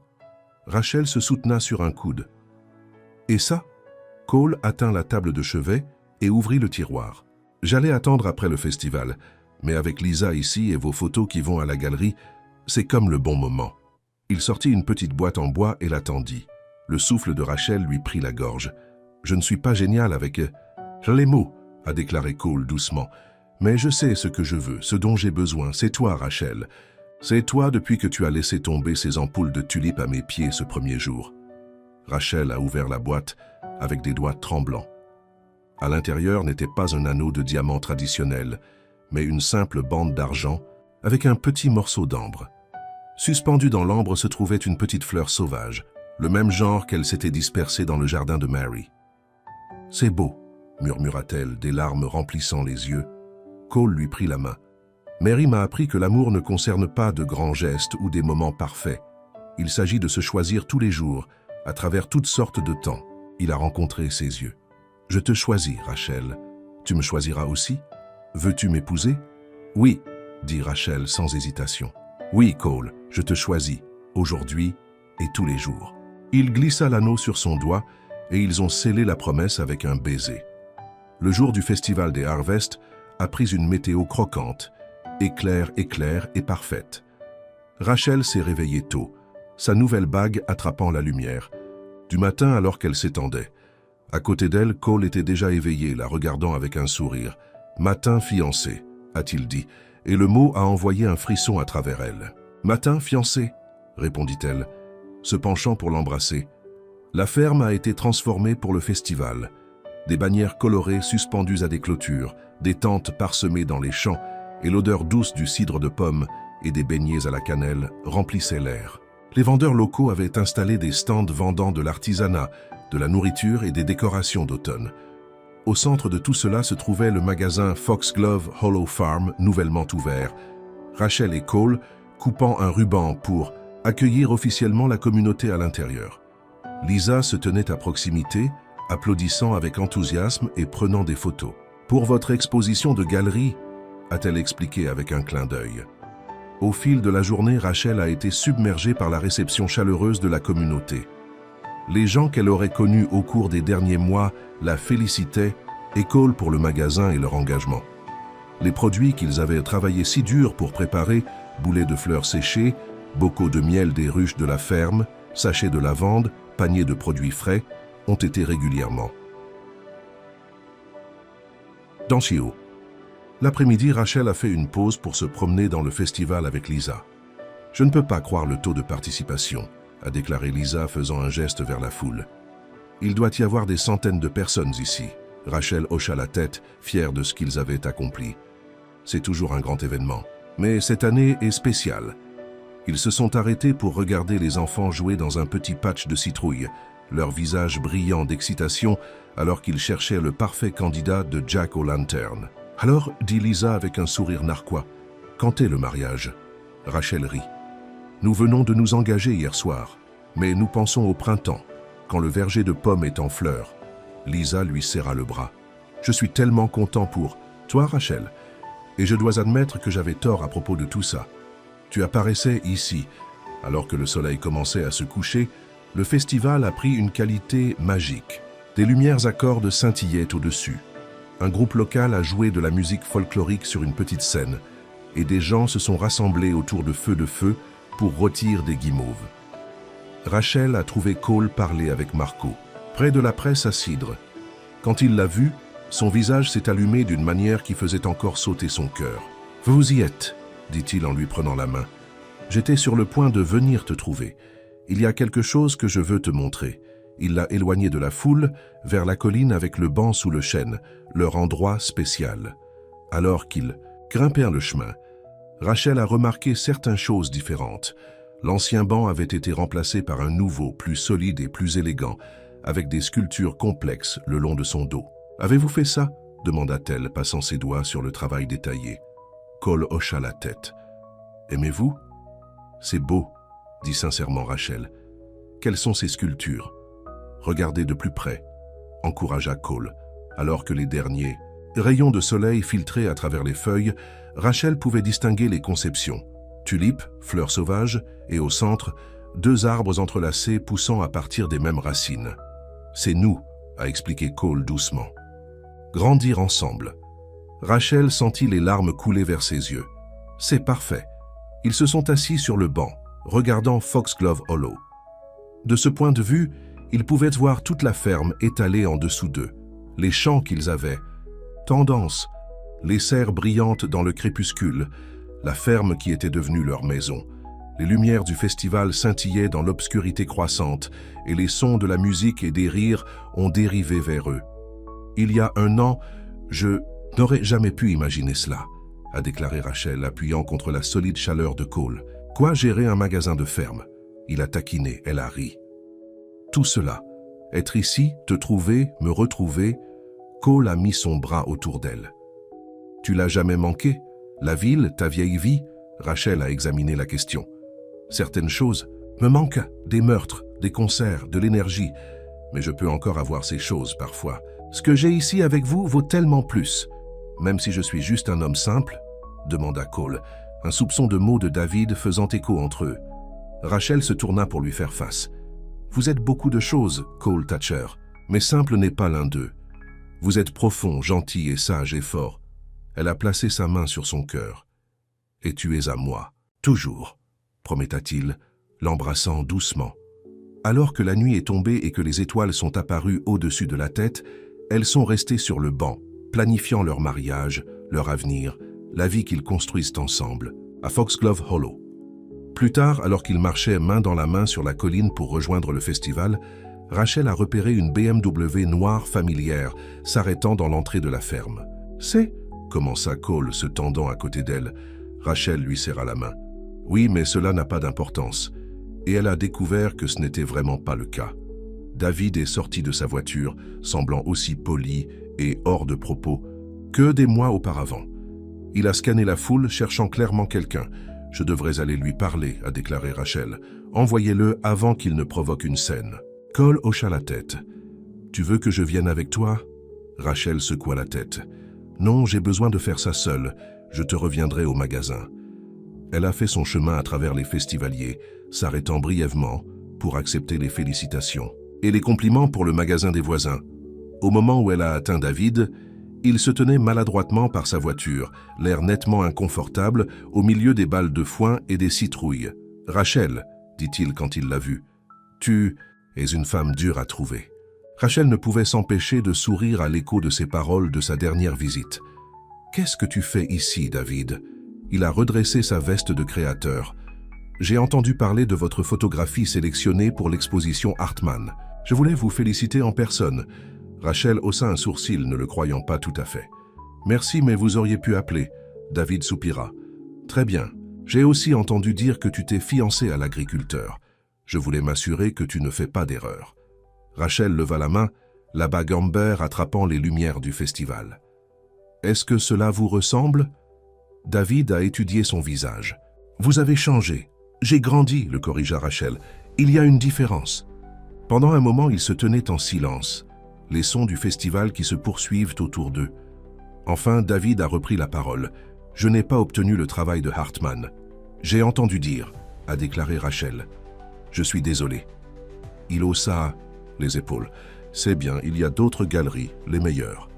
Rachel se soutena sur un coude. « Et ça ?» Cole atteint la table de chevet et ouvrit le tiroir. « J'allais attendre après le festival, mais avec Lisa ici et vos photos qui vont à la galerie, c'est comme le bon moment. » Il sortit une petite boîte en bois et l'attendit. Le souffle de Rachel lui prit la gorge. « Je ne suis pas génial avec les mots, » a déclaré Cole doucement. « Mais je sais ce que je veux, ce dont j'ai besoin. C'est toi, Rachel. C'est toi depuis que tu as laissé tomber ces ampoules de tulipes à mes pieds ce premier jour. » Rachel a ouvert la boîte avec des doigts tremblants. À l'intérieur n'était pas un anneau de diamant traditionnel, mais une simple bande d'argent avec un petit morceau d'ambre. Suspendue dans l'ambre se trouvait une petite fleur sauvage, le même genre qu'elle s'était dispersée dans le jardin de Mary. « C'est beau », murmura-t-elle, des larmes remplissant les yeux. Cole lui prit la main. « Mary m'a appris que l'amour ne concerne pas de grands gestes ou des moments parfaits. Il s'agit de se choisir tous les jours, à travers toutes sortes de temps. » Il a rencontré ses yeux. « Je te choisis, Rachel. Tu me choisiras aussi? Veux-tu m'épouser? » « Oui, » dit Rachel sans hésitation. « Oui, Cole, je te choisis, aujourd'hui et tous les jours. » Il glissa l'anneau sur son doigt et ils ont scellé la promesse avec un baiser. Le jour du festival des Harvest a pris une météo croquante, éclair et parfaite. Rachel s'est réveillée tôt, sa nouvelle bague attrapant la lumière. Du matin alors qu'elle s'étendait. À côté d'elle, Cole était déjà éveillé, la regardant avec un sourire. « Matin fiancé », a-t-il dit, et le mot a envoyé un frisson à travers elle. « Matin fiancé », répondit-elle, se penchant pour l'embrasser. La ferme a été transformée pour le festival. Des bannières colorées suspendues à des clôtures, des tentes parsemées dans les champs, et l'odeur douce du cidre de pomme et des beignets à la cannelle remplissaient l'air. Les vendeurs locaux avaient installé des stands vendant de l'artisanat, de la nourriture et des décorations d'automne. Au centre de tout cela se trouvait le magasin Foxglove Hollow Farm, nouvellement ouvert. Rachel et Cole coupant un ruban pour accueillir officiellement la communauté à l'intérieur. Lisa se tenait à proximité, applaudissant avec enthousiasme et prenant des photos. « Pour votre exposition de galerie », a-t-elle expliqué avec un clin d'œil. Au fil de la journée, Rachel a été submergée par la réception chaleureuse de la communauté. Les gens qu'elle aurait connus au cours des derniers mois la félicitaient et Cole pour le magasin et leur engagement. Les produits qu'ils avaient travaillé si dur pour préparer, boulets de fleurs séchées, bocaux de miel des ruches de la ferme, sachets de lavande, paniers de produits frais, ont été régulièrement. Dans Chio. L'après-midi, Rachel a fait une pause pour se promener dans le festival avec Lisa. « Je ne peux pas croire le taux de participation », a déclaré Lisa faisant un geste vers la foule. « Il doit y avoir des centaines de personnes ici. » Rachel hocha la tête, fière de ce qu'ils avaient accompli. « C'est toujours un grand événement. Mais cette année est spéciale. » Ils se sont arrêtés pour regarder les enfants jouer dans un petit patch de citrouilles, leurs visages brillants d'excitation alors qu'ils cherchaient le parfait candidat de Jack-o'-lantern. « Alors, dit Lisa avec un sourire narquois, quand est le mariage ?» Rachel rit. « Nous venons de nous engager hier soir, mais nous pensons au printemps, quand le verger de pommes est en fleurs. » Lisa lui serra le bras. « Je suis tellement content pour toi, Rachel, et je dois admettre que j'avais tort à propos de tout ça. Tu apparaissais ici, alors que le soleil commençait à se coucher, le festival a pris une qualité magique. Des lumières à cordes scintillaient au-dessus. Un groupe local a joué de la musique folklorique sur une petite scène, et des gens se sont rassemblés autour de feu pour rôtir des guimauves. Rachel a trouvé Cole parler avec Marco, près de la presse à cidre. Quand il l'a vu, son visage s'est allumé d'une manière qui faisait encore sauter son cœur. « Vous y êtes », dit-il en lui prenant la main. « J'étais sur le point de venir te trouver. Il y a quelque chose que je veux te montrer. » Il l'a éloigné de la foule, vers la colline avec le banc sous le chêne, leur endroit spécial. Alors qu'ils grimpèrent le chemin, Rachel a remarqué certaines choses différentes. L'ancien banc avait été remplacé par un nouveau, plus solide et plus élégant, avec des sculptures complexes le long de son dos. « Avez-vous fait ça ?» demanda-t-elle, passant ses doigts sur le travail détaillé. Cole hocha la tête. « Aimez-vous ?»« C'est beau, » dit sincèrement Rachel. « Quelles sont ces sculptures ?»« Regardez de plus près, » encouragea Cole, alors que les derniers rayons de soleil filtraient à travers les feuilles. Rachel pouvait distinguer les conceptions. Tulipes, fleurs sauvages, et au centre, 2 arbres entrelacés poussant à partir des mêmes racines. « C'est nous, » a expliqué Cole doucement. « Grandir ensemble. » Rachel sentit les larmes couler vers ses yeux. « C'est parfait. » Ils se sont assis sur le banc, regardant Foxglove Hollow. De ce point de vue, ils pouvaient voir toute la ferme étalée en dessous d'eux, les champs qu'ils avaient, tendance, les serres brillantes dans le crépuscule, la ferme qui était devenue leur maison. Les lumières du festival scintillaient dans l'obscurité croissante et les sons de la musique et des rires ont dérivé vers eux. « Il y a 1 an, je n'aurais jamais pu imaginer cela », a déclaré Rachel, appuyant contre la solide chaleur de Cole. « Quoi, gérer un magasin de ferme ?» Il a taquiné, elle a ri. Tout cela, être ici, te trouver, me retrouver, Cole a mis son bras autour d'elle. « Tu l'as jamais manqué? La ville, ta vieille vie ?» Rachel a examiné la question. « Certaines choses me manquent, des meurtres, des concerts, de l'énergie, mais je peux encore avoir ces choses parfois. Ce que j'ai ici avec vous vaut tellement plus. Même si je suis juste un homme simple ?» demanda Cole, un soupçon de mots de David faisant écho entre eux. Rachel se tourna pour lui faire face. « Vous êtes beaucoup de choses, Cole Thatcher, mais simple n'est pas l'un d'eux. Vous êtes profond, gentil et sage et fort. » Elle a placé sa main sur son cœur. « Et tu es à moi, toujours, » prometta-t-il, l'embrassant doucement. Alors que la nuit est tombée et que les étoiles sont apparues au-dessus de la tête, elles sont restées sur le banc, planifiant leur mariage, leur avenir, la vie qu'ils construisent ensemble, à Foxglove Hollow. Plus tard, alors qu'ils marchaient main dans la main sur la colline pour rejoindre le festival, Rachel a repéré une BMW noire familière s'arrêtant dans l'entrée de la ferme. « C'est » commença Cole, se tendant à côté d'elle. Rachel lui serra la main. « Oui, mais cela n'a pas d'importance. » Et elle a découvert que ce n'était vraiment pas le cas. David est sorti de sa voiture, semblant aussi poli et hors de propos que des mois auparavant. Il a scanné la foule, cherchant clairement quelqu'un. « Je devrais aller lui parler », a déclaré Rachel. « Envoyez-le avant qu'il ne provoque une scène. » Cole hocha la tête. « Tu veux que je vienne avec toi ?» Rachel secoua la tête. « Non, j'ai besoin de faire ça seule. Je te reviendrai au magasin. » Elle a fait son chemin à travers les festivaliers, s'arrêtant brièvement pour accepter les félicitations et les compliments pour le magasin des voisins. Au moment où elle a atteint David, il se tenait maladroitement par sa voiture, l'air nettement inconfortable, au milieu des balles de foin et des citrouilles. « Rachel, » dit-il quand il l'a vue, « tu es une femme dure à trouver. » Rachel ne pouvait s'empêcher de sourire à l'écho de ses paroles de sa dernière visite. « Qu'est-ce que tu fais ici, David ?» Il a redressé sa veste de créateur. « J'ai entendu parler de votre photographie sélectionnée pour l'exposition Hartmann. Je voulais vous féliciter en personne. » Rachel haussa un sourcil, ne le croyant pas tout à fait. « Merci, mais vous auriez pu appeler. » David soupira. « Très bien. J'ai aussi entendu dire que tu t'es fiancé à l'agriculteur. Je voulais m'assurer que tu ne fais pas d'erreur. » Rachel leva la main, la bague amber attrapant les lumières du festival. « Est-ce que cela vous ressemble ?» David a étudié son visage. « Vous avez changé. J'ai grandi, » le corrigea Rachel. « Il y a une différence. » Pendant un moment, ils se tenaient en silence, les sons du festival qui se poursuivent autour d'eux. Enfin, David a repris la parole. « Je n'ai pas obtenu le travail de Hartmann. J'ai entendu dire, » a déclaré Rachel. « Je suis désolé. » Il haussa les épaules. « C'est bien, il y a d'autres galeries, les meilleures. »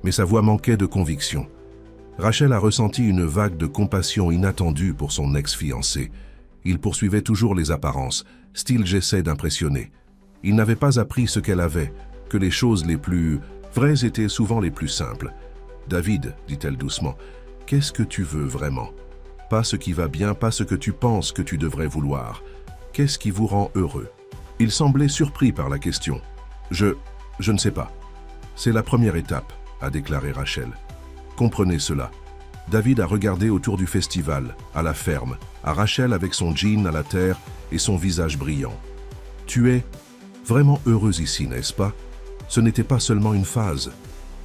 Mais sa voix manquait de conviction. Rachel a ressenti une vague de compassion inattendue pour son ex-fiancé. Il poursuivait toujours les apparences, style j'essaie d'impressionner. Il n'avait pas appris ce qu'elle avait, que les choses les plus vraies étaient souvent les plus simples. « David, » dit-elle doucement, « qu'est-ce que tu veux vraiment? Pas ce qui va bien, pas ce que tu penses que tu devrais vouloir. Qu'est-ce qui vous rend heureux ?» Il semblait surpris par la question. « Je ne sais pas. C'est la première étape, » a déclaré Rachel. « Comprenez cela. David a regardé autour du festival, à la ferme, à Rachel avec son jean à la terre et son visage brillant. « Tu es vraiment heureuse ici, n'est-ce pas? Ce n'était pas seulement une phase. »«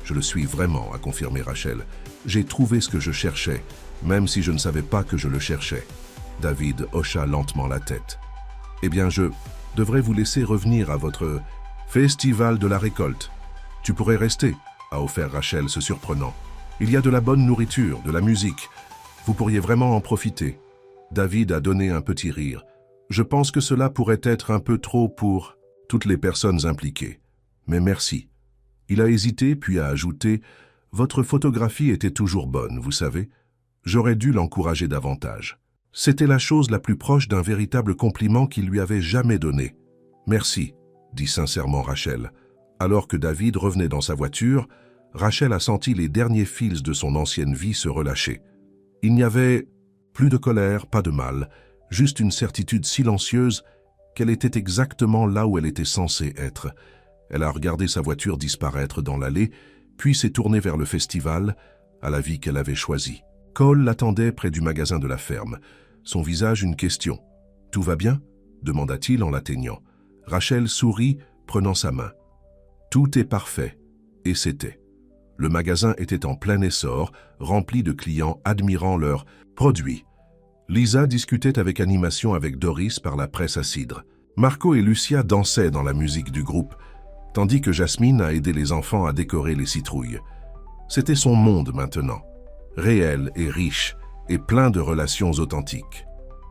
Je le suis vraiment, » a confirmé Rachel. « J'ai trouvé ce que je cherchais, même si je ne savais pas que je le cherchais. » David hocha lentement la tête. « Eh bien, je devrais vous laisser revenir à votre festival de la récolte. Tu pourrais rester, » a offert Rachel, se surprenant. « Il y a de la bonne nourriture, de la musique. Vous pourriez vraiment en profiter. » David a donné un petit rire. « Je pense que cela pourrait être un peu trop pour toutes les personnes impliquées. Mais merci. » Il a hésité, puis a ajouté « Votre photographie était toujours bonne, vous savez. J'aurais dû l'encourager davantage. » C'était la chose la plus proche d'un véritable compliment qu'il lui avait jamais donné. « Merci, » dit sincèrement Rachel. Alors que David revenait dans sa voiture, Rachel a senti les derniers fils de son ancienne vie se relâcher. Il n'y avait plus de colère, pas de mal, juste une certitude silencieuse qu'elle était exactement là où elle était censée être. Elle a regardé sa voiture disparaître dans l'allée, puis s'est tournée vers le festival, à la vie qu'elle avait choisie. Cole l'attendait près du magasin de la ferme, son visage une question. « Tout va bien ?» demanda-t-il en l'atteignant. Rachel sourit, prenant sa main. « Tout est parfait. » Et c'était. Le magasin était en plein essor, rempli de clients admirant leurs produits. Lisa discutait avec animation avec Doris par la presse à cidre. Marco et Lucia dansaient dans la musique du groupe, tandis que Jasmine a aidé les enfants à décorer les citrouilles. C'était son monde maintenant, réel et riche, et plein de relations authentiques.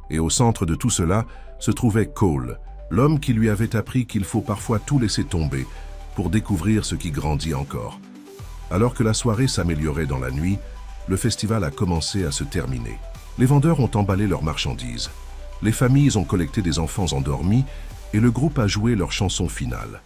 Et au centre de tout cela se trouvait Cole, l'homme qui lui avait appris qu'il faut parfois tout laisser tomber pour découvrir ce qui grandit encore. Alors que la soirée s'améliorait dans la nuit, le festival a commencé à se terminer. Les vendeurs ont emballé leurs marchandises. Les familles ont collecté des enfants endormis et le groupe a joué leur chanson finale.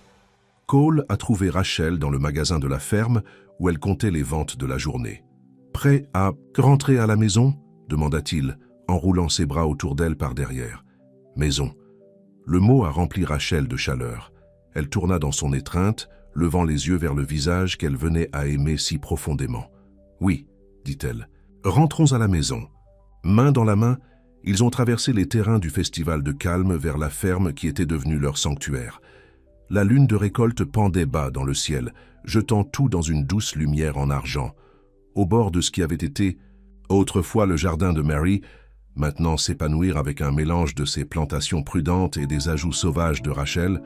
Cole a trouvé Rachel dans le magasin de la ferme où elle comptait les ventes de la journée. « Prêt à rentrer à la maison ?» demanda-t-il, en roulant ses bras autour d'elle par derrière. « Maison ». Le mot a rempli Rachel de chaleur. Elle tourna dans son étreinte, levant les yeux vers le visage qu'elle venait à aimer si profondément. « Oui », dit-elle, « rentrons à la maison. » Main dans la main, ils ont traversé les terrains du festival de calme vers la ferme qui était devenue leur sanctuaire. La lune de récolte pendait bas dans le ciel, jetant tout dans une douce lumière en argent. Au bord de ce qui avait été autrefois le jardin de Mary, maintenant s'épanouir avec un mélange de ses plantations prudentes et des ajouts sauvages de Rachel,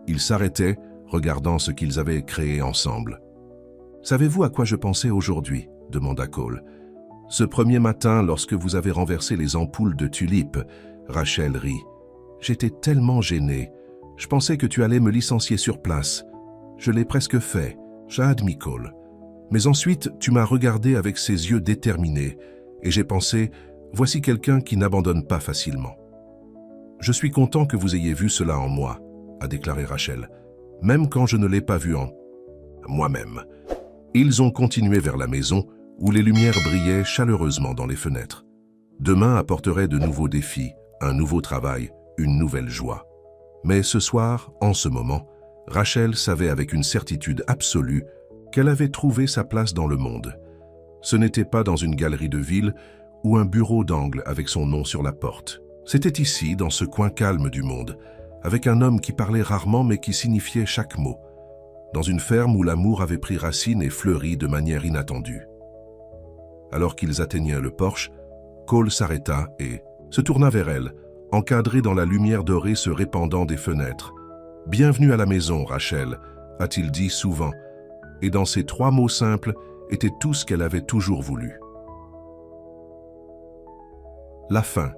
ils s'arrêtaient, regardant ce qu'ils avaient créé ensemble. « Savez-vous à quoi je pensais aujourd'hui ?» demanda Cole. « Ce premier matin, lorsque vous avez renversé les ampoules de tulipes, » Rachel rit. « J'étais tellement gênée. Je pensais que tu allais me licencier sur place. Je l'ai presque fait, » j'ai admis Cole. « Mais ensuite, tu m'as regardé avec ses yeux déterminés, et j'ai pensé, voici quelqu'un qui n'abandonne pas facilement. »« Je suis content que vous ayez vu cela en moi, » a déclaré Rachel. « Même quand je ne l'ai pas vu en moi-même. » Ils ont continué vers la maison, où les lumières brillaient chaleureusement dans les fenêtres. Demain apporterait de nouveaux défis, un nouveau travail, une nouvelle joie. Mais ce soir, en ce moment, Rachel savait avec une certitude absolue qu'elle avait trouvé sa place dans le monde. Ce n'était pas dans une galerie de ville ou un bureau d'angle avec son nom sur la porte. C'était ici, dans ce coin calme du monde, avec un homme qui parlait rarement mais qui signifiait chaque mot, dans une ferme où l'amour avait pris racine et fleuri de manière inattendue. Alors qu'ils atteignaient le porche, Cole s'arrêta et se tourna vers elle, encadré dans la lumière dorée se répandant des fenêtres. « Bienvenue à la maison, Rachel », a-t-il dit souvent, et dans ces 3 mots simples était tout ce qu'elle avait toujours voulu. La fin.